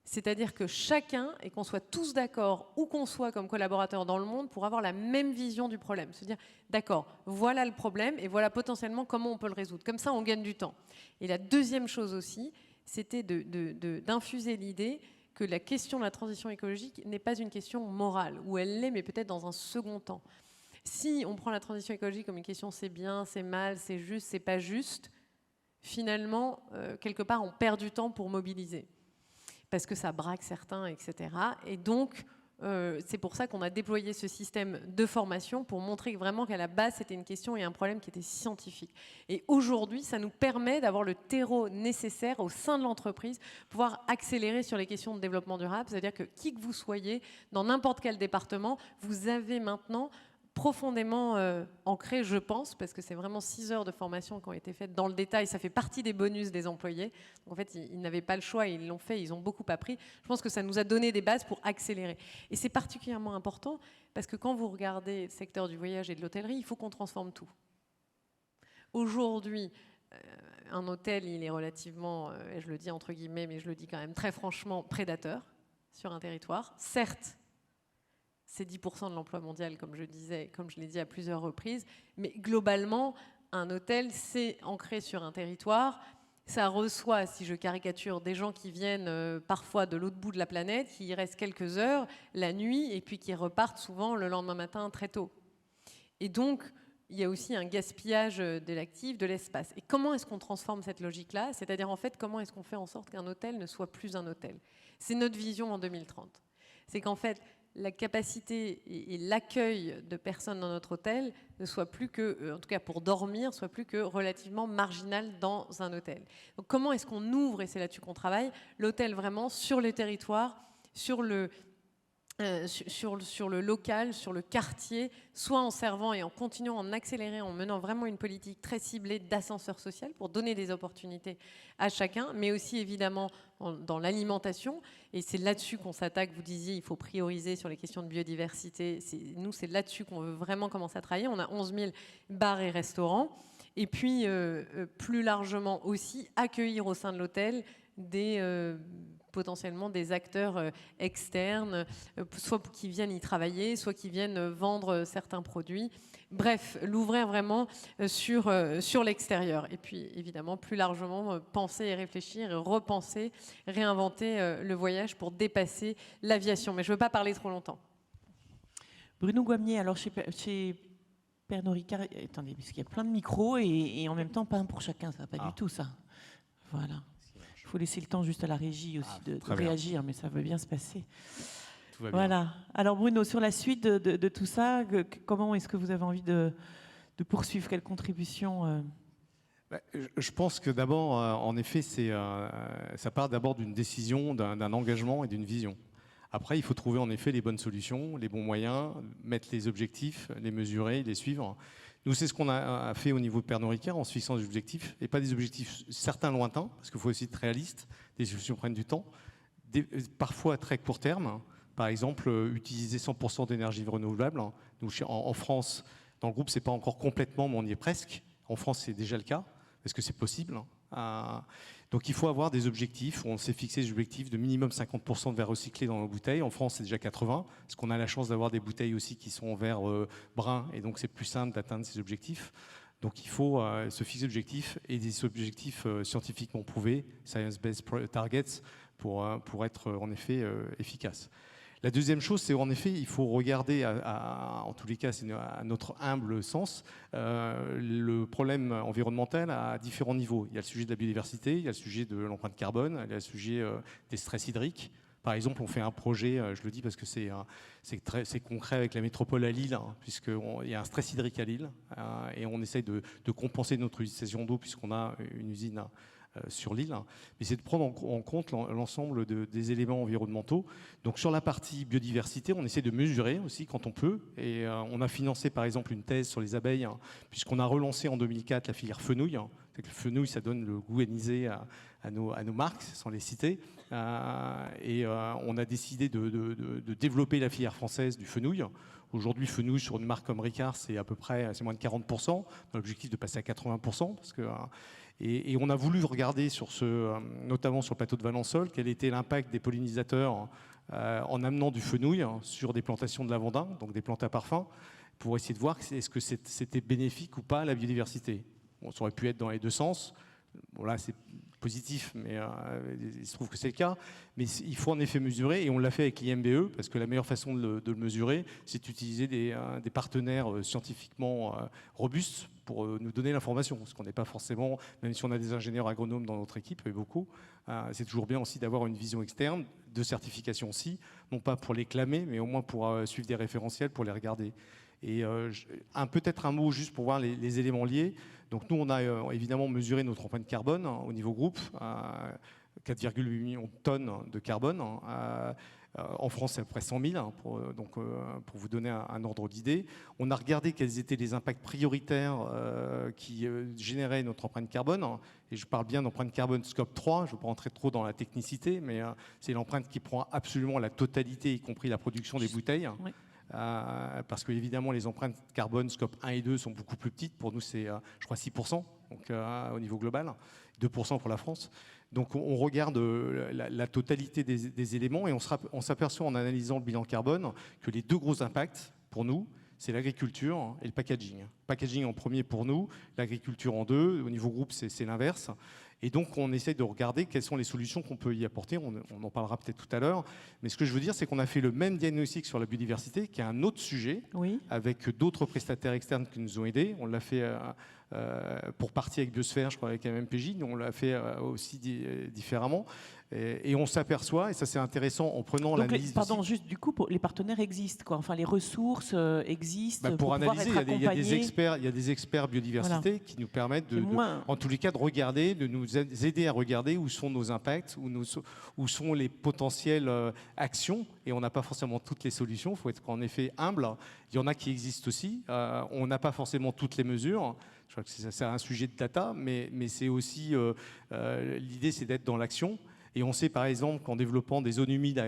C'est-à-dire que chacun, et qu'on soit tous d'accord, où qu'on soit comme collaborateur dans le monde, pour avoir la même vision du problème. Se dire, d'accord, voilà le problème, et voilà potentiellement comment on peut le résoudre. Comme ça, on gagne du temps. Et la deuxième chose aussi, c'était d'infuser l'idée que la question de la transition écologique n'est pas une question morale, ou elle l'est, mais peut-être dans un second temps. Si on prend la transition écologique comme une question c'est bien, c'est mal, c'est juste, c'est pas juste, finalement, quelque part, on perd du temps pour mobiliser, parce que ça braque certains, etc. Et donc, c'est pour ça qu'on a déployé ce système de formation pour montrer vraiment qu'à la base, c'était une question et un problème qui était scientifique. Et aujourd'hui, ça nous permet d'avoir le terreau nécessaire au sein de l'entreprise pour pouvoir accélérer sur les questions de développement durable. C'est-à-dire que qui que vous soyez, dans n'importe quel département, vous avez maintenant profondément ancré, je pense, parce que c'est vraiment 6 heures de formation qui ont été faites dans le détail. Ça fait partie des bonus des employés. Donc en fait, ils n'avaient pas le choix, ils l'ont fait, ils ont beaucoup appris. Je pense que ça nous a donné des bases pour accélérer. Et c'est particulièrement important parce que quand vous regardez le secteur du voyage et de l'hôtellerie, il faut qu'on transforme tout. Aujourd'hui, un hôtel, il est relativement, je le dis entre guillemets, mais je le dis quand même très franchement, prédateur sur un territoire. Certes, c'est 10% de l'emploi mondial, comme je disais, comme je l'ai dit à plusieurs reprises. Mais globalement, un hôtel, c'est ancré sur un territoire. Ça reçoit, si je caricature, des gens qui viennent parfois de l'autre bout de la planète, qui y restent quelques heures la nuit et puis qui repartent souvent le lendemain matin très tôt. Et donc, il y a aussi un gaspillage de l'actif, de l'espace. Et comment est-ce qu'on transforme cette logique-là? C'est-à-dire, en fait, comment est-ce qu'on fait en sorte qu'un hôtel ne soit plus un hôtel? C'est notre vision en 2030. C'est qu'en fait, la capacité et l'accueil de personnes dans notre hôtel ne soit plus que, en tout cas pour dormir, soit plus que relativement marginal dans un hôtel. Donc comment est-ce qu'on ouvre, et c'est là-dessus qu'on travaille, l'hôtel vraiment sur les territoires, sur le local, sur le quartier, soit en servant et en continuant en accélérant, en menant vraiment une politique très ciblée d'ascenseur social pour donner des opportunités à chacun, mais aussi évidemment dans l'alimentation. Et c'est là-dessus qu'on s'attaque. Vous disiez, il faut prioriser sur les questions de biodiversité. Nous, c'est là-dessus qu'on veut vraiment commencer à travailler. On a 11 000 bars et restaurants. Et puis, plus largement aussi, accueillir au sein de l'hôtel potentiellement des acteurs externes, soit qui viennent y travailler, soit qui viennent vendre certains produits. Bref, l'ouvrir vraiment sur l'extérieur. Et puis, évidemment, plus largement, penser et réfléchir, et repenser, réinventer le voyage pour dépasser l'aviation. Mais je ne veux pas parler trop longtemps. Bruno Goamier, alors chez Pernod Ricard, attendez, parce qu'il y a plein de micros et en même temps, pas un pour chacun, ça va pas du tout, ça. Voilà. Il faut laisser le temps juste à la régie aussi de réagir, mais ça va bien se passer. Tout va bien. Voilà. Alors Bruno, sur la suite de tout ça, comment est-ce que vous avez envie de poursuivre? Quelle contribution Je pense que d'abord, en effet, ça part d'abord d'une décision, d'un engagement et d'une vision. Après, il faut trouver en effet les bonnes solutions, les bons moyens, mettre les objectifs, les mesurer, les suivre. Nous, c'est ce qu'on a fait au niveau de Pernod Ricard en se fixant des objectifs, et pas des objectifs certains lointains, parce qu'il faut aussi être réaliste, des solutions prennent du temps, parfois à très court terme. Par exemple, utiliser 100% d'énergie renouvelable. Nous, en France, Dans le groupe, ce n'est pas encore complètement, mais on y est presque. En France, c'est déjà le cas, parce que c'est possible. Donc il faut avoir des objectifs. On s'est fixé des objectifs de minimum 50% de verre recyclé dans nos bouteilles. En France, c'est déjà 80%, parce qu'on a la chance d'avoir des bouteilles aussi qui sont en verre brun, et donc c'est plus simple d'atteindre ces objectifs. Donc il faut se fixer des objectifs, et des objectifs scientifiquement prouvés, science-based targets, pour être en effet efficace. La deuxième chose, c'est en effet, il faut regarder, en tous les cas, c'est à notre humble sens, le problème environnemental à différents niveaux. Il y a le sujet de la biodiversité, il y a le sujet de l'empreinte carbone, il y a le sujet des stress hydriques. Par exemple, on fait un projet, je le dis parce que c'est concret avec la métropole à Lille, puisqu'il y a un stress hydrique à Lille, et on essaye de compenser notre utilisation d'eau puisqu'on a une usine sur l'île, mais c'est de prendre en compte l'ensemble des éléments environnementaux. Donc sur la partie biodiversité, on essaie de mesurer aussi quand on peut, et on a financé par exemple une thèse sur les abeilles, puisqu'on a relancé en 2004 la filière fenouil. Le fenouil, ça donne le goût anisé à nos marques, sans les citer, et on a décidé de développer la filière française du fenouil. Aujourd'hui, fenouil sur une marque comme Ricard, c'est à peu près moins de 40%, dans l'objectif de passer à 80%, parce que et on a voulu regarder notamment sur le plateau de Valençol, quel était l'impact des pollinisateurs en amenant du fenouil sur des plantations de lavandin, donc des plantes à parfum, pour essayer de voir est-ce que c'était bénéfique ou pas à la biodiversité. Bon, ça aurait pu être dans les deux sens. Bon, là, c'est positif, mais il se trouve que c'est le cas. Mais il faut en effet mesurer, et on l'a fait avec l'IMBE, parce que la meilleure façon de le mesurer, c'est d'utiliser des partenaires scientifiquement robustes pour nous donner l'information. Parce qu'on n'est pas forcément, même si on a des ingénieurs agronomes dans notre équipe, et beaucoup, c'est toujours bien aussi d'avoir une vision externe, de certification aussi, non pas pour les clamer, mais au moins pour suivre des référentiels, pour les regarder. Et peut-être un mot juste pour voir les éléments liés. Donc nous, on a évidemment mesuré notre empreinte carbone au niveau groupe, 4,8 millions de tonnes de carbone. En France, c'est à peu près 100 000, pour vous donner un ordre d'idée. On a regardé quels étaient les impacts prioritaires qui généraient notre empreinte carbone. Et je parle bien d'empreinte carbone scope 3, je ne veux pas rentrer trop dans la technicité, mais c'est l'empreinte qui prend absolument la totalité, y compris la production des bouteilles. Oui. Parce que évidemment les empreintes carbone scope 1 et 2 sont beaucoup plus petites. Pour nous, c'est je crois 6%, donc, au niveau global, 2% pour la France. Donc on regarde la totalité des éléments, et on s'aperçoit en analysant le bilan carbone que les deux gros impacts pour nous, c'est l'agriculture et le packaging. Packaging en premier pour nous, l'agriculture en deux. Au niveau groupe, c'est l'inverse. Et donc, on essaie de regarder quelles sont les solutions qu'on peut y apporter. On en parlera peut-être tout à l'heure. Mais ce que je veux dire, c'est qu'on a fait le même diagnostic sur la biodiversité, qui est un autre sujet, oui, avec d'autres prestataires externes qui nous ont aidés. On l'a fait pour partie avec Biosphère, je crois, avec MMPJ. On l'a fait aussi différemment. Et on s'aperçoit, et ça c'est intéressant, en prenant l'analyse... Pardon, juste du coup, les partenaires existent, quoi. Enfin, les ressources existent pour analyser, pouvoir être accompagnés. Il y a des experts biodiversité, voilà, qui nous permettent, en tous les cas, de regarder, de nous aider à regarder où sont nos impacts, où sont les potentielles actions. Et on n'a pas forcément toutes les solutions, il faut être en effet humble. Il y en a qui existent aussi. On n'a pas forcément toutes les mesures. Je crois que c'est un sujet de data, mais c'est aussi... l'idée, c'est d'être dans l'action. Et on sait par exemple qu'en développant des zones humides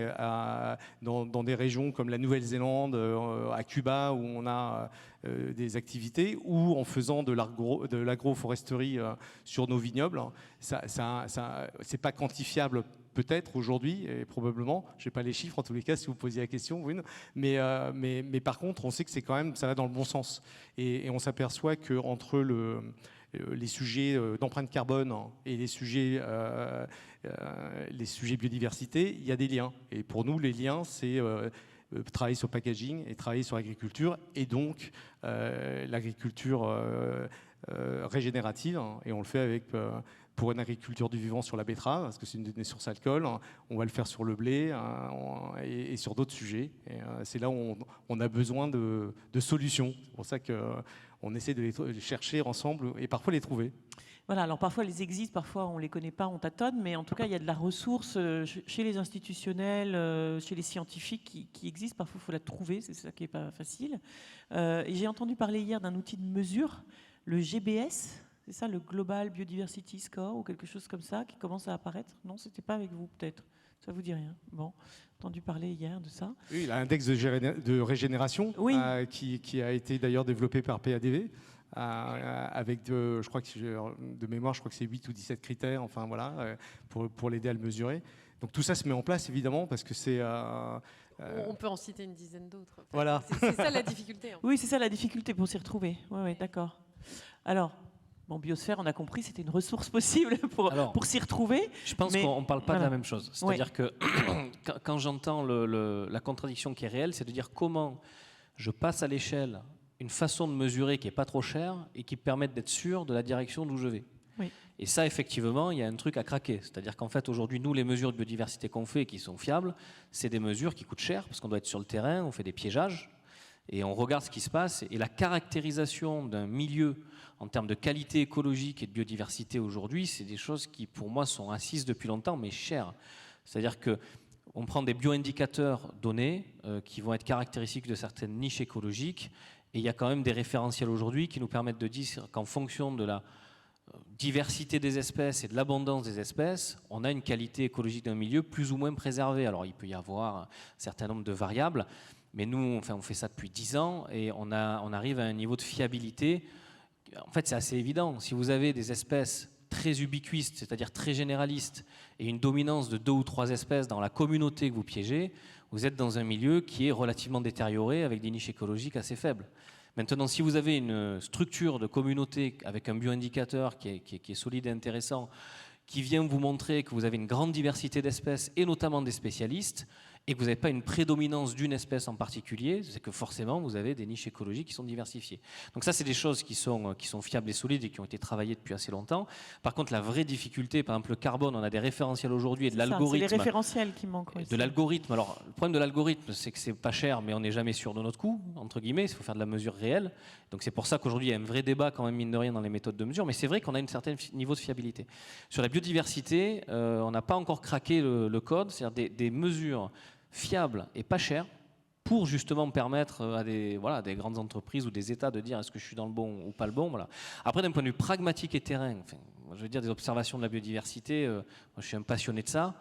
dans des régions comme la Nouvelle-Zélande, à Cuba, où on a des activités, ou en faisant de l'agroforesterie sur nos vignobles, c'est pas quantifiable peut-être aujourd'hui, et probablement, je n'ai pas les chiffres en tous les cas si vous posiez la question, mais par contre on sait que ça va dans le bon sens. Et on s'aperçoit qu'entre les sujets d'empreinte carbone et les sujets biodiversité, il y a des liens. Et pour nous, les liens, c'est travailler sur le packaging et travailler sur l'agriculture, et donc l'agriculture régénérative. Et on le fait avec... pour une agriculture du vivant sur la betterave, parce que c'est une source alcool. On va le faire sur le blé et sur d'autres sujets. Et c'est là où on a besoin de solutions. C'est pour ça qu'on essaie de les chercher ensemble et parfois les trouver. Voilà, alors parfois elles existent, parfois on ne les connaît pas, on tâtonne, mais en tout cas il y a de la ressource chez les institutionnels, chez les scientifiques qui existe. Parfois il faut la trouver, c'est ça qui n'est pas facile. Et j'ai entendu parler hier d'un outil de mesure, le GBS. C'est ça, le Global Biodiversity Score ou quelque chose comme ça qui commence à apparaître? Non, c'était pas avec vous peut-être. Ça vous dit rien? Bon, entendu parler hier de ça. Oui, l'index de régénération, oui. Qui a été d'ailleurs développé par PADV, avec je crois que de mémoire, je crois que c'est 8 ou 17 critères, enfin voilà, pour l'aider à le mesurer. Donc tout ça se met en place évidemment parce que c'est. On peut en citer une dizaine d'autres. En fait. Voilà. C'est ça la difficulté. Oui, c'est ça la difficulté pour s'y retrouver. Oui, d'accord. Alors. Bon, biosphère, on a compris, c'était une ressource possible pour s'y retrouver. Je pense qu'on ne parle pas de la même chose. C'est-à-dire que quand j'entends la contradiction qui est réelle, c'est de dire comment je passe à l'échelle une façon de mesurer qui n'est pas trop chère et qui permette d'être sûr de la direction d'où je vais. Oui. Et ça, effectivement, il y a un truc à craquer. C'est-à-dire qu'en fait, aujourd'hui, nous, les mesures de biodiversité qu'on fait et qui sont fiables, c'est des mesures qui coûtent cher parce qu'on doit être sur le terrain, on fait des piégeages et on regarde ce qui se passe. Et la caractérisation d'un milieu en termes de qualité écologique et de biodiversité aujourd'hui, c'est des choses qui, pour moi, sont assises depuis longtemps, mais chères. C'est-à-dire qu'on prend des bioindicateurs donnés qui vont être caractéristiques de certaines niches écologiques, et il y a quand même des référentiels aujourd'hui qui nous permettent de dire qu'en fonction de la diversité des espèces et de l'abondance des espèces, on a une qualité écologique d'un milieu plus ou moins préservée. Alors, il peut y avoir un certain nombre de variables, mais nous, enfin, on fait ça depuis 10 ans, et on arrive à un niveau de fiabilité. En fait, c'est assez évident. Si vous avez des espèces très ubiquistes, c'est-à-dire très généralistes, et une dominance de 2 ou 3 espèces dans la communauté que vous piégez, vous êtes dans un milieu qui est relativement détérioré avec des niches écologiques assez faibles. Maintenant, si vous avez une structure de communauté avec un bioindicateur qui est solide et intéressant, qui vient vous montrer que vous avez une grande diversité d'espèces, et notamment des spécialistes, et que vous n'avez pas une prédominance d'une espèce en particulier, c'est que forcément vous avez des niches écologiques qui sont diversifiées. Donc ça, c'est des choses qui sont fiables et solides et qui ont été travaillées depuis assez longtemps. Par contre, la vraie difficulté, par exemple le carbone, on a des référentiels aujourd'hui et de l'algorithme. C'est les référentiels qui manquent. De l'algorithme. Alors, le problème de l'algorithme, c'est que c'est pas cher, mais on n'est jamais sûr de notre coût, entre guillemets. Il faut faire de la mesure réelle. Donc c'est pour ça qu'aujourd'hui, il y a un vrai débat quand même, mine de rien, dans les méthodes de mesure. Mais c'est vrai qu'on a un certain niveau de fiabilité. Sur la biodiversité, on n'a pas encore craqué le code, c'est-à-dire des mesures fiable et pas cher pour justement permettre à des grandes entreprises ou des États de dire est-ce que je suis dans le bon ou pas le bon. Voilà. Après, d'un point de vue pragmatique et terrain, enfin, je veux dire des observations de la biodiversité, moi, je suis un passionné de ça.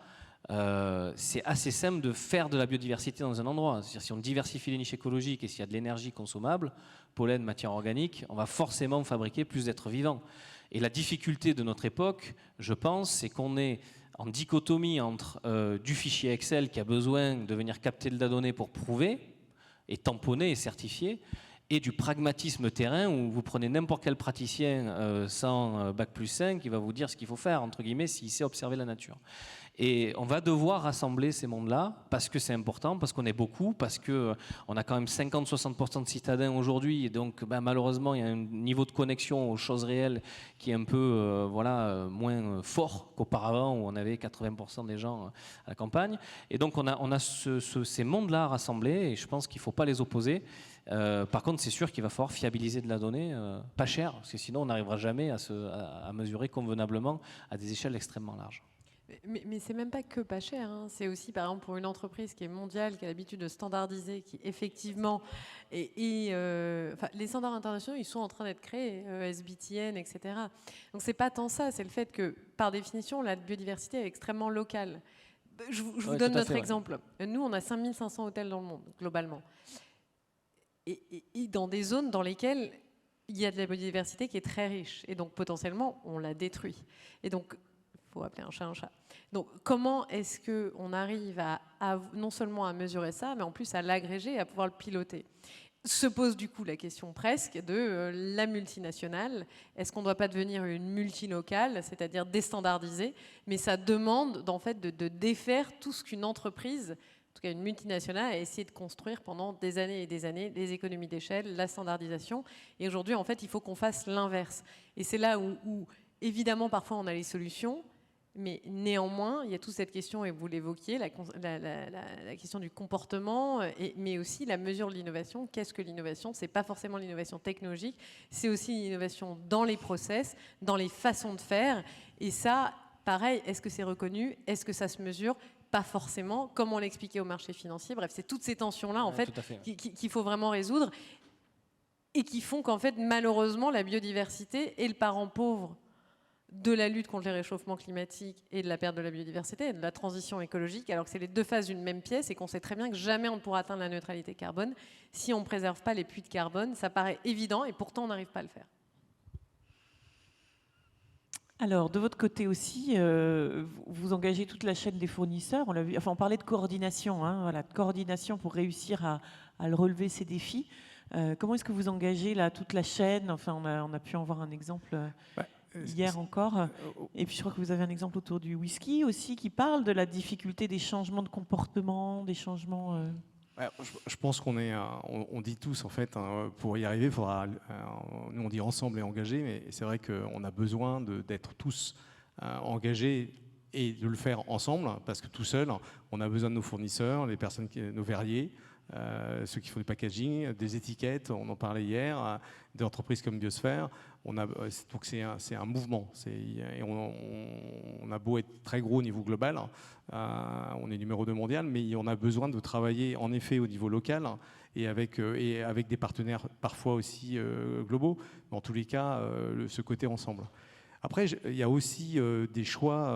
C'est assez simple de faire de la biodiversité dans un endroit. C'est-à-dire si on diversifie les niches écologiques et s'il y a de l'énergie consommable, pollen, matière organique, on va forcément fabriquer plus d'êtres vivants. Et la difficulté de notre époque, je pense, c'est qu'on est en dichotomie entre du fichier Excel qui a besoin de venir capter de la donnée pour prouver et tamponner et certifier, et du pragmatisme terrain où vous prenez n'importe quel praticien sans Bac+5 qui va vous dire ce qu'il faut faire, entre guillemets, s'il sait observer la nature. Et on va devoir rassembler ces mondes-là parce que c'est important, parce qu'on est beaucoup, parce qu'on a quand même 50-60% de citadins aujourd'hui. Et donc, malheureusement, il y a un niveau de connexion aux choses réelles qui est un peu moins fort qu'auparavant, où on avait 80% des gens à la campagne. Et donc, on a ces mondes-là rassemblés, et je pense qu'il ne faut pas les opposer. Par contre, c'est sûr qu'il va falloir fiabiliser de la donnée, pas cher, parce que sinon, on n'arrivera jamais à mesurer convenablement à des échelles extrêmement larges. Mais c'est même pas que pas cher. Hein. C'est aussi, par exemple, pour une entreprise qui est mondiale, qui a l'habitude de standardiser, qui effectivement... les standards internationaux, ils sont en train d'être créés, SBTN, etc. Donc c'est pas tant ça, c'est le fait que, par définition, la biodiversité est extrêmement locale. Je vous donne notre exemple. Nous, on a 5500 hôtels dans le monde, globalement. Et dans des zones dans lesquelles il y a de la biodiversité qui est très riche. Et donc, potentiellement, on la détruit. Et donc... il faut appeler un chat un chat. Donc, comment est-ce qu'on arrive à non seulement à mesurer ça, mais en plus à l'agréger et à pouvoir le piloter? Se pose du coup la question presque de la multinationale. Est-ce qu'on ne doit pas devenir une multilocale, c'est-à-dire déstandardiser? Mais ça demande en fait de défaire tout ce qu'une entreprise, en tout cas une multinationale, a essayé de construire pendant des années et des années, les économies d'échelle, la standardisation. Et aujourd'hui, en fait, il faut qu'on fasse l'inverse. Et c'est là où évidemment, parfois, on a les solutions. Mais néanmoins, il y a toute cette question, et vous l'évoquiez, la question du comportement, mais aussi la mesure de l'innovation. Qu'est-ce que l'innovation? Ce n'est pas forcément l'innovation technologique, c'est aussi l'innovation dans les process, dans les façons de faire. Et ça, pareil, est-ce que c'est reconnu? Est-ce que ça se mesure? Pas forcément. Comment l'expliquer au marché financier? Bref, c'est toutes ces tensions-là, en fait, qu'il faut vraiment résoudre. et qui font qu'en fait, malheureusement, la biodiversité est le parent pauvre de la lutte contre les réchauffements climatiques et de la perte de la biodiversité et de la transition écologique, alors que c'est les deux faces d'une même pièce et qu'on sait très bien que jamais on ne pourra atteindre la neutralité carbone si on ne préserve pas les puits de carbone. Ça paraît évident et pourtant on n'arrive pas à le faire. Alors, de votre côté aussi, vous engagez toute la chaîne des fournisseurs. On l'a vu, enfin, on parlait de coordination, hein, voilà, de coordination pour réussir à le relever ces défis. Comment est-ce que vous engagez là toute la chaîne? Enfin, on a pu en voir un exemple hier encore. Et puis, je crois que vous avez un exemple autour du whisky aussi qui parle de la difficulté des changements de comportement, des changements. Je pense on dit tous en fait, hein, pour y arriver, il faudra, nous on dit ensemble et engagé, mais c'est vrai qu'on a besoin d'être tous engagés et de le faire ensemble, parce que tout seul, on a besoin de nos fournisseurs, les personnes, nos verriers, ceux qui font du packaging, des étiquettes, on en parlait hier, des entreprises comme Biosphère. Donc c'est un mouvement. Et on a beau être très gros au niveau global, on est numéro 2 mondial, mais on a besoin de travailler en effet au niveau local et avec des partenaires parfois aussi globaux, mais en tous les cas, ce côté ensemble. Après, il y a aussi des choix,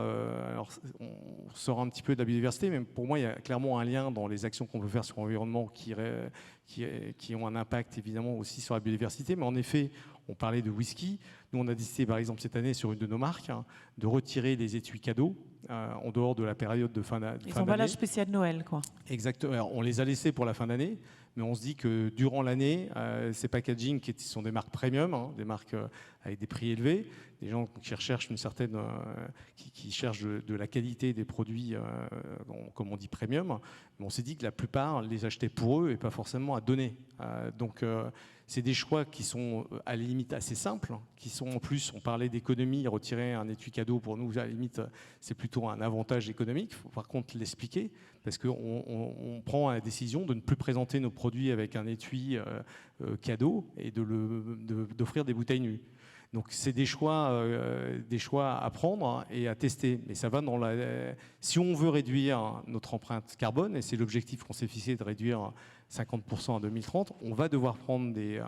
alors on sort un petit peu de la biodiversité, mais pour moi, il y a clairement un lien dans les actions qu'on peut faire sur l'environnement qui ont un impact évidemment aussi sur la biodiversité. Mais en effet, on parlait de whisky. Nous, on a décidé, par exemple, cette année, sur une de nos marques, de retirer les étuis cadeaux en dehors de la période de fin d'année. Les emballages spéciaux de Noël, quoi. Exactement. Alors, on les a laissés pour la fin d'année, mais on se dit que durant l'année, ces packaging qui sont des marques premium, hein, des marques avec des prix élevés, des gens qui recherchent une certaine, qui cherchent de la qualité des produits, comme on dit premium, mais on s'est dit que la plupart les achetaient pour eux et pas forcément à donner. Donc c'est des choix qui sont à la limite assez simples, qui sont en plus, on parlait d'économie, retirer un étui cadeau pour nous, à la limite, c'est plutôt un avantage économique. Il faut par contre l'expliquer, parce qu'on prend la décision de ne plus présenter nos produits avec un étui cadeau et d'offrir des bouteilles nues. Donc c'est des choix à prendre et à tester. Mais ça va si on veut réduire notre empreinte carbone, et c'est l'objectif qu'on s'est fixé de réduire 50% en 2030, on va devoir prendre des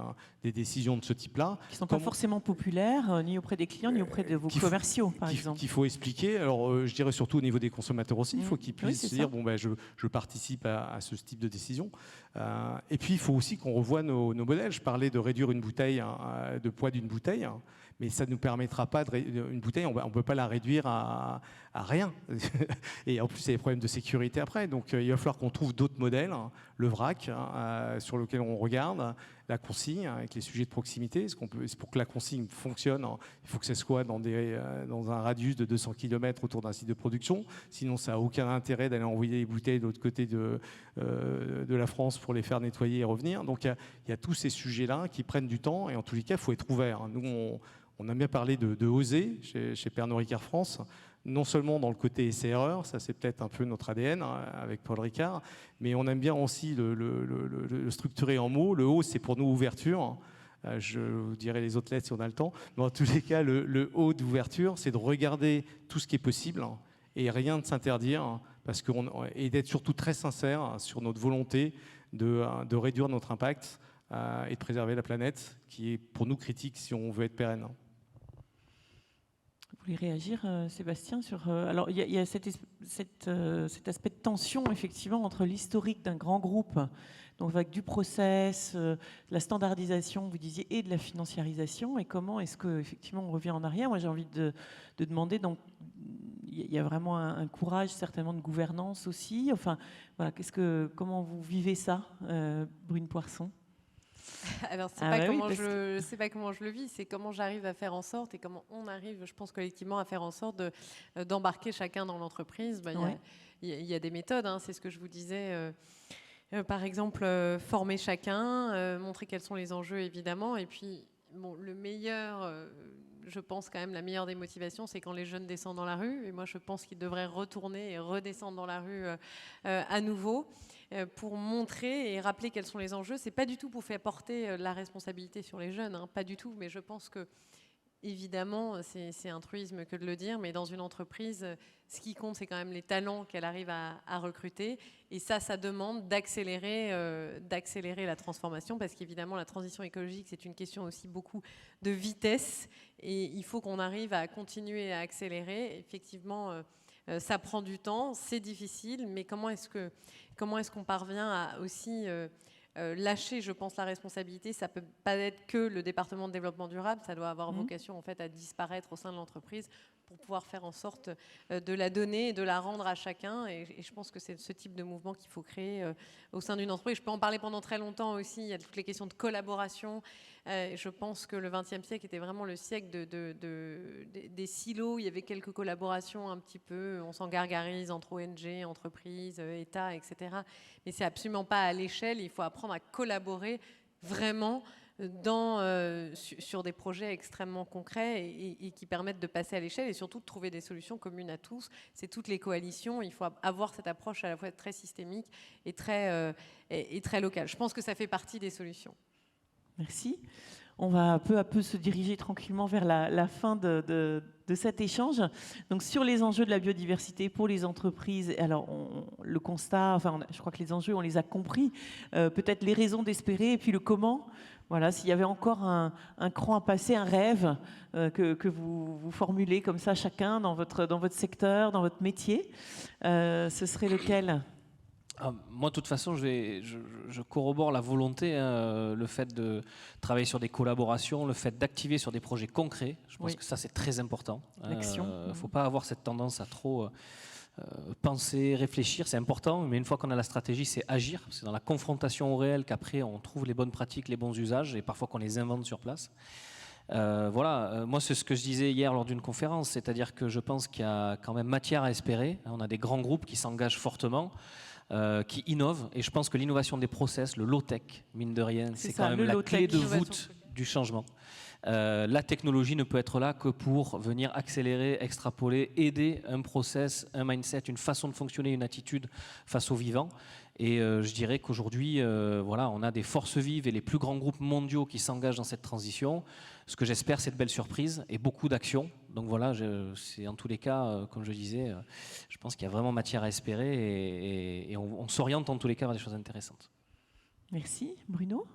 décisions de ce type-là. Qui ne sont pas forcément populaires, ni auprès des clients, ni auprès de vos commerciaux, par exemple. Qu'il faut expliquer. Alors, je dirais surtout au niveau des consommateurs aussi, il faut qu'ils puissent se dire, bon, ben, je participe à ce type de décision. Et puis, il faut aussi qu'on revoie nos modèles. Je parlais de réduire une bouteille, de poids d'une bouteille, mais ça ne nous permettra pas, une bouteille, on ne peut pas la réduire à rien. Et en plus, il y a des problèmes de sécurité après. Donc, il va falloir qu'on trouve d'autres modèles, le vrac, sur lequel on regarde, la consigne, avec les sujets de proximité. Pour que la consigne fonctionne, il faut que ce soit dans un radius de 200 km autour d'un site de production. Sinon, ça n'a aucun intérêt d'aller envoyer les bouteilles de l'autre côté de la France pour les faire nettoyer et revenir. Donc, il y a tous ces sujets-là qui prennent du temps. Et en tous les cas, il faut être ouvert. Nous, on a bien parlé de oser chez Pernod Ricard France, non seulement dans le côté essai-erreur, ça c'est peut-être un peu notre ADN avec Paul Ricard, mais on aime bien aussi le structurer en mots. Le O, c'est pour nous ouverture. Je vous dirai les autres lettres si on a le temps. Mais en tous les cas, le O d'ouverture, c'est de regarder tout ce qui est possible et rien de s'interdire, et d'être surtout très sincère sur notre volonté de réduire notre impact et de préserver la planète, qui est pour nous critique si on veut être pérenne. Vous voulez réagir, Sébastien, sur... alors, il y a cet aspect de tension, effectivement, entre l'historique d'un grand groupe, donc avec du process, de la standardisation, vous disiez, et de la financiarisation, et comment est-ce qu'effectivement on revient en arrière. Moi, j'ai envie de demander, donc, il y a vraiment un courage, certainement, de gouvernance aussi. Enfin, voilà, comment vous vivez ça, Brune Poirson ? Alors, c'est pas comment je le vis, c'est comment j'arrive à faire en sorte et comment on arrive, je pense, collectivement à faire en sorte d'embarquer chacun dans l'entreprise. Il y a des méthodes, hein, c'est ce que je vous disais. Par exemple, former chacun, montrer quels sont les enjeux, évidemment. Et puis, bon, le meilleur, je pense quand même, la meilleure des motivations, c'est quand les jeunes descendent dans la rue. Et moi, je pense qu'ils devraient retourner et redescendre dans la rue à nouveau. Pour montrer et rappeler quels sont les enjeux. C'est pas du tout pour faire porter la responsabilité sur les jeunes, hein, pas du tout, mais je pense que évidemment, c'est un truisme que de le dire, mais dans une entreprise, ce qui compte, c'est quand même les talents qu'elle arrive à recruter. Et ça demande d'accélérer la transformation, parce qu'évidemment, la transition écologique, c'est une question aussi beaucoup de vitesse. Et il faut qu'on arrive à continuer à accélérer. Effectivement, ça prend du temps, c'est difficile, mais comment est-ce qu'on parvient à aussi lâcher, je pense, la responsabilité? Ça peut pas être que le département de développement durable, ça doit avoir vocation en fait à disparaître au sein de l'entreprise pour pouvoir faire en sorte de la donner et de la rendre à chacun. Et je pense que c'est ce type de mouvement qu'il faut créer au sein d'une entreprise. Je peux en parler pendant très longtemps aussi. Il y a toutes les questions de collaboration. Je pense que le XXe siècle était vraiment le siècle des silos. Il y avait quelques collaborations un petit peu, on s'en gargarise entre ONG, entreprises, États, etc. Mais c'est absolument pas à l'échelle. Il faut apprendre à collaborer vraiment sur des projets extrêmement concrets et qui permettent de passer à l'échelle et surtout de trouver des solutions communes à tous. C'est toutes les coalitions. Il faut avoir cette approche à la fois très systémique et très locale. Je pense que ça fait partie des solutions. Merci. On va peu à peu se diriger tranquillement vers la fin de cet échange. Donc, sur les enjeux de la biodiversité pour les entreprises, alors le constat, je crois que les enjeux, on les a compris. Peut-être les raisons d'espérer et puis le comment. Voilà, s'il y avait encore un cran à passer, un rêve que vous formulez comme ça chacun dans votre secteur, dans votre métier, ce serait lequel ? Moi, de toute façon, je corrobore la volonté, le fait de travailler sur des collaborations, le fait d'activer sur des projets concrets. Je pense que ça, c'est très important. L'action. Il ne faut pas avoir cette tendance à trop penser, réfléchir. C'est important, mais une fois qu'on a la stratégie, c'est agir. C'est dans la confrontation au réel qu'après, on trouve les bonnes pratiques, les bons usages, et parfois qu'on les invente sur place. Moi c'est ce que je disais hier lors d'une conférence, c'est-à-dire que je pense qu'il y a quand même matière à espérer. On a des grands groupes qui s'engagent fortement, qui innovent, et je pense que l'innovation des process, le low-tech, mine de rien, c'est quand même la clé de voûte du changement. La technologie ne peut être là que pour venir accélérer, extrapoler, aider un process, un mindset, une façon de fonctionner, une attitude face au vivant. Et je dirais qu'aujourd'hui, on a des forces vives et les plus grands groupes mondiaux qui s'engagent dans cette transition. Ce que j'espère, c'est de belles surprises et beaucoup d'actions. Donc voilà, c'est en tous les cas, comme je disais, je pense qu'il y a vraiment matière à espérer et on s'oriente en tous les cas vers des choses intéressantes. Merci. Bruno ?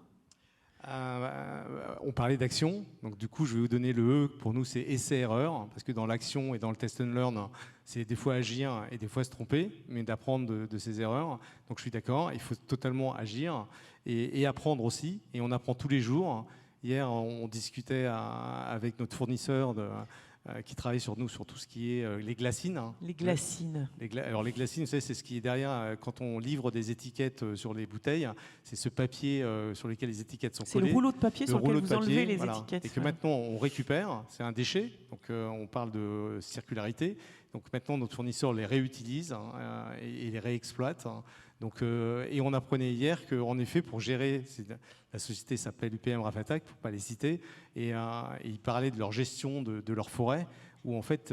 On parlait d'action, donc du coup je vais vous donner le E. Pour nous c'est essai-erreur, parce que dans l'action et dans le test and learn, c'est des fois agir et des fois se tromper, mais d'apprendre de ses erreurs. Donc je suis d'accord, il faut totalement agir et apprendre aussi, et on apprend tous les jours. Hier on discutait avec notre fournisseur qui travaille sur nous sur tout ce qui est les glacines. Les glacines. Alors les glacines, vous savez, c'est ce qui est derrière quand on livre des étiquettes sur les bouteilles. C'est ce papier sur lequel les étiquettes sont collées. C'est le rouleau de papier sur lequel vous enlevez les étiquettes. Et que maintenant on récupère, c'est un déchet, donc on parle de circularité. Donc maintenant notre fournisseur les réutilise et les réexploite. Donc, et on apprenait hier qu'en effet, pour gérer, la société s'appelle UPM Rafatac, pour ne pas les citer, et ils parlaient de leur gestion de leur forêt, où en fait,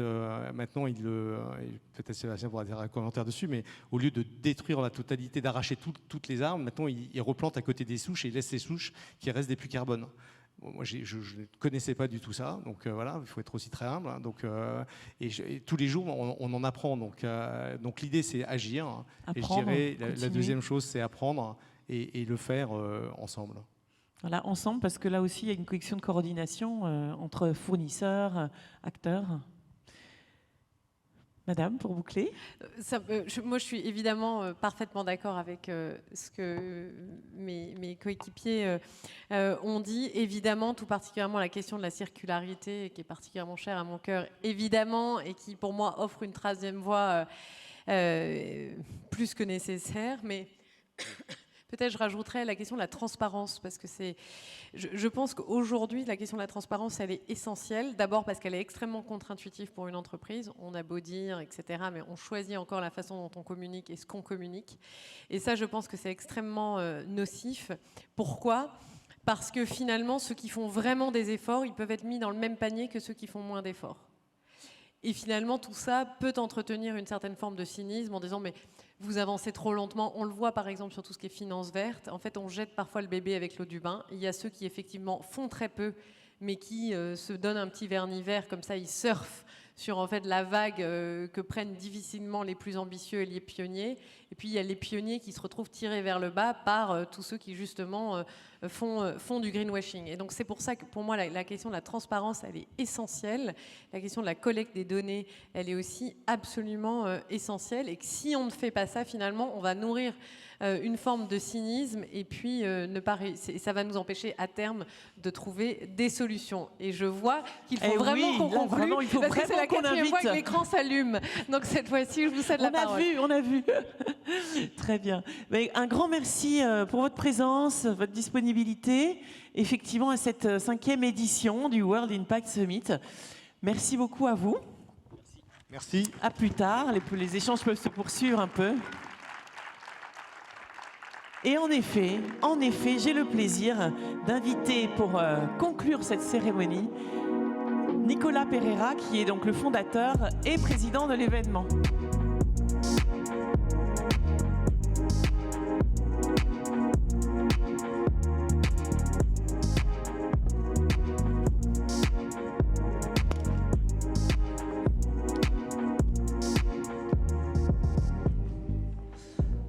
maintenant, peut-être Sébastien pourra dire un commentaire dessus, mais au lieu de détruire la totalité, d'arracher toutes les arbres, maintenant, ils replantent à côté des souches et ils laissent les souches qui restent des puits carbone. Bon, moi, je ne connaissais pas du tout ça, donc voilà, il faut être aussi très humble. Hein, donc, et tous les jours, on en apprend. Donc l'idée, c'est agir. Apprendre, et je dirais, la deuxième chose, c'est apprendre et le faire ensemble. Voilà, ensemble, parce que là aussi, il y a une question de coordination entre fournisseurs, acteurs. Madame, pour boucler. Moi, je suis évidemment parfaitement d'accord avec ce que mes coéquipiers ont dit. Évidemment, tout particulièrement la question de la circularité, qui est particulièrement chère à mon cœur, évidemment, et qui, pour moi, offre une troisième voie plus que nécessaire. Mais peut-être je rajouterais la question de la transparence, parce que je pense qu'aujourd'hui, la question de la transparence, elle est essentielle. D'abord parce qu'elle est extrêmement contre-intuitive pour une entreprise. On a beau dire, etc., mais on choisit encore la façon dont on communique et ce qu'on communique. Et ça, je pense que c'est extrêmement nocif. Pourquoi ? Parce que finalement, ceux qui font vraiment des efforts, ils peuvent être mis dans le même panier que ceux qui font moins d'efforts. Et finalement, tout ça peut entretenir une certaine forme de cynisme en disant « mais vous avancez trop lentement ». On le voit par exemple sur tout ce qui est finance verte. En fait, on jette parfois le bébé avec l'eau du bain. Il y a ceux qui effectivement font très peu, mais qui se donnent un petit vernis vert, comme ça ils surfent sur en fait la vague que prennent difficilement les plus ambitieux et les pionniers. Et puis il y a les pionniers qui se retrouvent tirés vers le bas par tous ceux qui justement font du greenwashing. Et donc c'est pour ça que pour moi la question de la transparence, elle est essentielle. La question de la collecte des données, elle est aussi absolument essentielle. Et que si on ne fait pas ça, finalement, on va nourrir une forme de cynisme et puis ça va nous empêcher à terme de trouver des solutions. Et je vois qu'il faut vraiment qu'on conclue, il faut parce que c'est la qu'on 4e fois invite. que l'écran s'allume. Donc cette fois-ci, je vous cède la parole. On a vu. Très bien. Mais un grand merci pour votre présence, votre disponibilité, effectivement, à cette 5e édition du World Impact Summit. Merci beaucoup à vous. Merci. À plus tard. Les échanges peuvent se poursuivre un peu. Et en effet, j'ai le plaisir d'inviter pour conclure cette cérémonie Nicolas Pereira, qui est donc le fondateur et président de l'événement.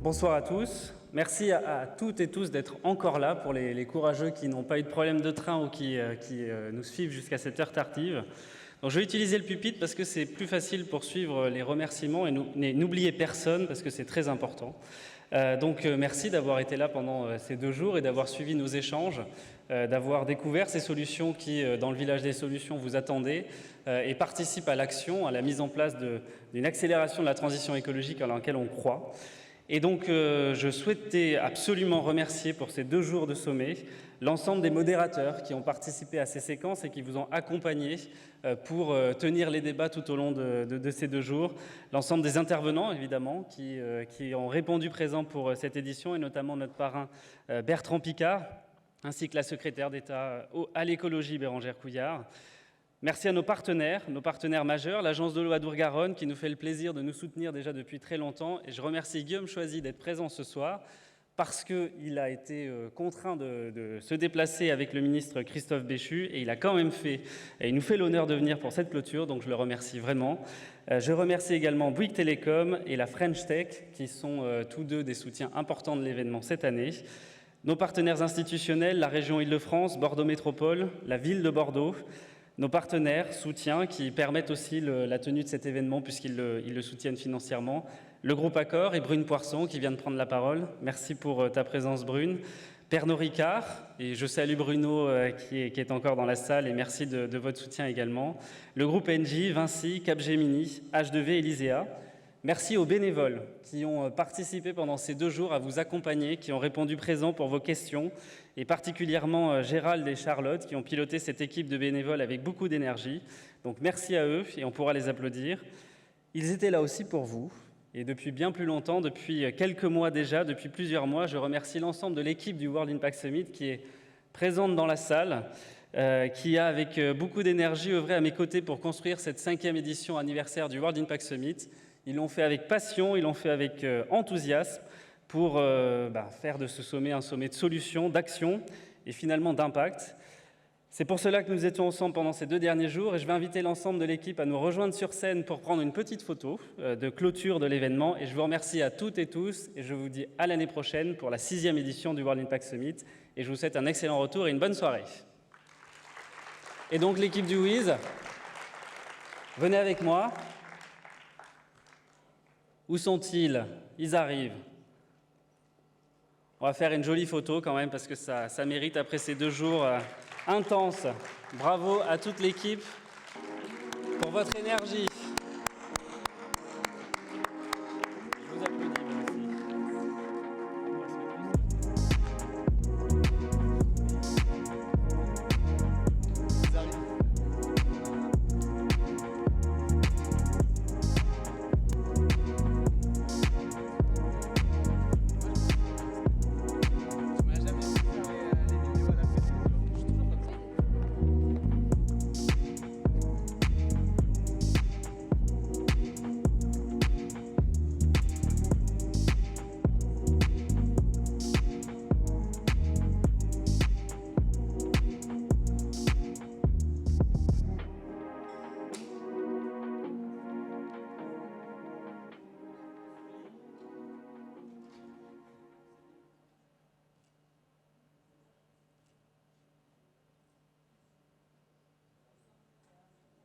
Bonsoir à tous. Merci à toutes et tous d'être encore là pour les courageux qui n'ont pas eu de problème de train ou qui nous suivent jusqu'à cette heure tardive. Donc, je vais utiliser le pupitre parce que c'est plus facile pour suivre les remerciements et n'oubliez personne parce que c'est très important. Merci d'avoir été là pendant ces 2 jours et d'avoir suivi nos échanges, d'avoir découvert ces solutions qui, dans le village des solutions, vous attendaient et participent à l'action, à la mise en place d'une accélération de la transition écologique à laquelle on croit. Et donc, je souhaitais absolument remercier pour ces 2 jours de sommet l'ensemble des modérateurs qui ont participé à ces séquences et qui vous ont accompagné pour tenir les débats tout au long de ces 2 jours. L'ensemble des intervenants, évidemment, qui ont répondu présents pour cette édition, et notamment notre parrain Bertrand Piccard, ainsi que la secrétaire d'État à l'écologie Bérangère Couillard. Merci à nos partenaires majeurs, l'Agence de l'eau Adour-Garonne qui nous fait le plaisir de nous soutenir déjà depuis très longtemps. Et je remercie Guillaume Choisy d'être présent ce soir parce qu'il a été contraint de se déplacer avec le ministre Christophe Béchu et il a quand même il nous fait l'honneur de venir pour cette clôture, donc je le remercie vraiment. Je remercie également Bouygues Télécom et la French Tech qui sont tous deux des soutiens importants de l'événement cette année. Nos partenaires institutionnels, la région Île-de-France, Bordeaux Métropole, la ville de Bordeaux, nos partenaires, soutiens, qui permettent aussi la tenue de cet événement puisqu'ils le soutiennent financièrement. Le groupe Accor et Brune Poisson qui vient de prendre la parole. Merci pour ta présence, Brune. Pernod Ricard, et je salue Bruno qui est encore dans la salle et merci de votre soutien également. Le groupe Engie, Vinci, Capgemini, H2V et Lyséa. Merci aux bénévoles qui ont participé pendant ces 2 jours à vous accompagner, qui ont répondu présents pour vos questions, et particulièrement Gérald et Charlotte qui ont piloté cette équipe de bénévoles avec beaucoup d'énergie. Donc merci à eux et on pourra les applaudir. Ils étaient là aussi pour vous et depuis bien plus longtemps, depuis quelques mois déjà, depuis plusieurs mois, je remercie l'ensemble de l'équipe du World Impact Summit qui est présente dans la salle, qui a avec beaucoup d'énergie œuvré à mes côtés pour construire cette 5e édition anniversaire du World Impact Summit. Ils l'ont fait avec passion, ils l'ont fait avec enthousiasme pour faire de ce sommet un sommet de solutions, d'action et finalement d'impact. C'est pour cela que nous étions ensemble pendant ces 2 derniers jours et je vais inviter l'ensemble de l'équipe à nous rejoindre sur scène pour prendre une petite photo de clôture de l'événement. Et je vous remercie à toutes et tous et je vous dis à l'année prochaine pour la 6e édition du World Impact Summit et je vous souhaite un excellent retour et une bonne soirée. Et donc l'équipe du WIZ, venez avec moi. Où sont-ils? Ils arrivent. On va faire une jolie photo quand même parce que ça mérite après ces 2 jours intenses. Bravo à toute l'équipe pour votre énergie.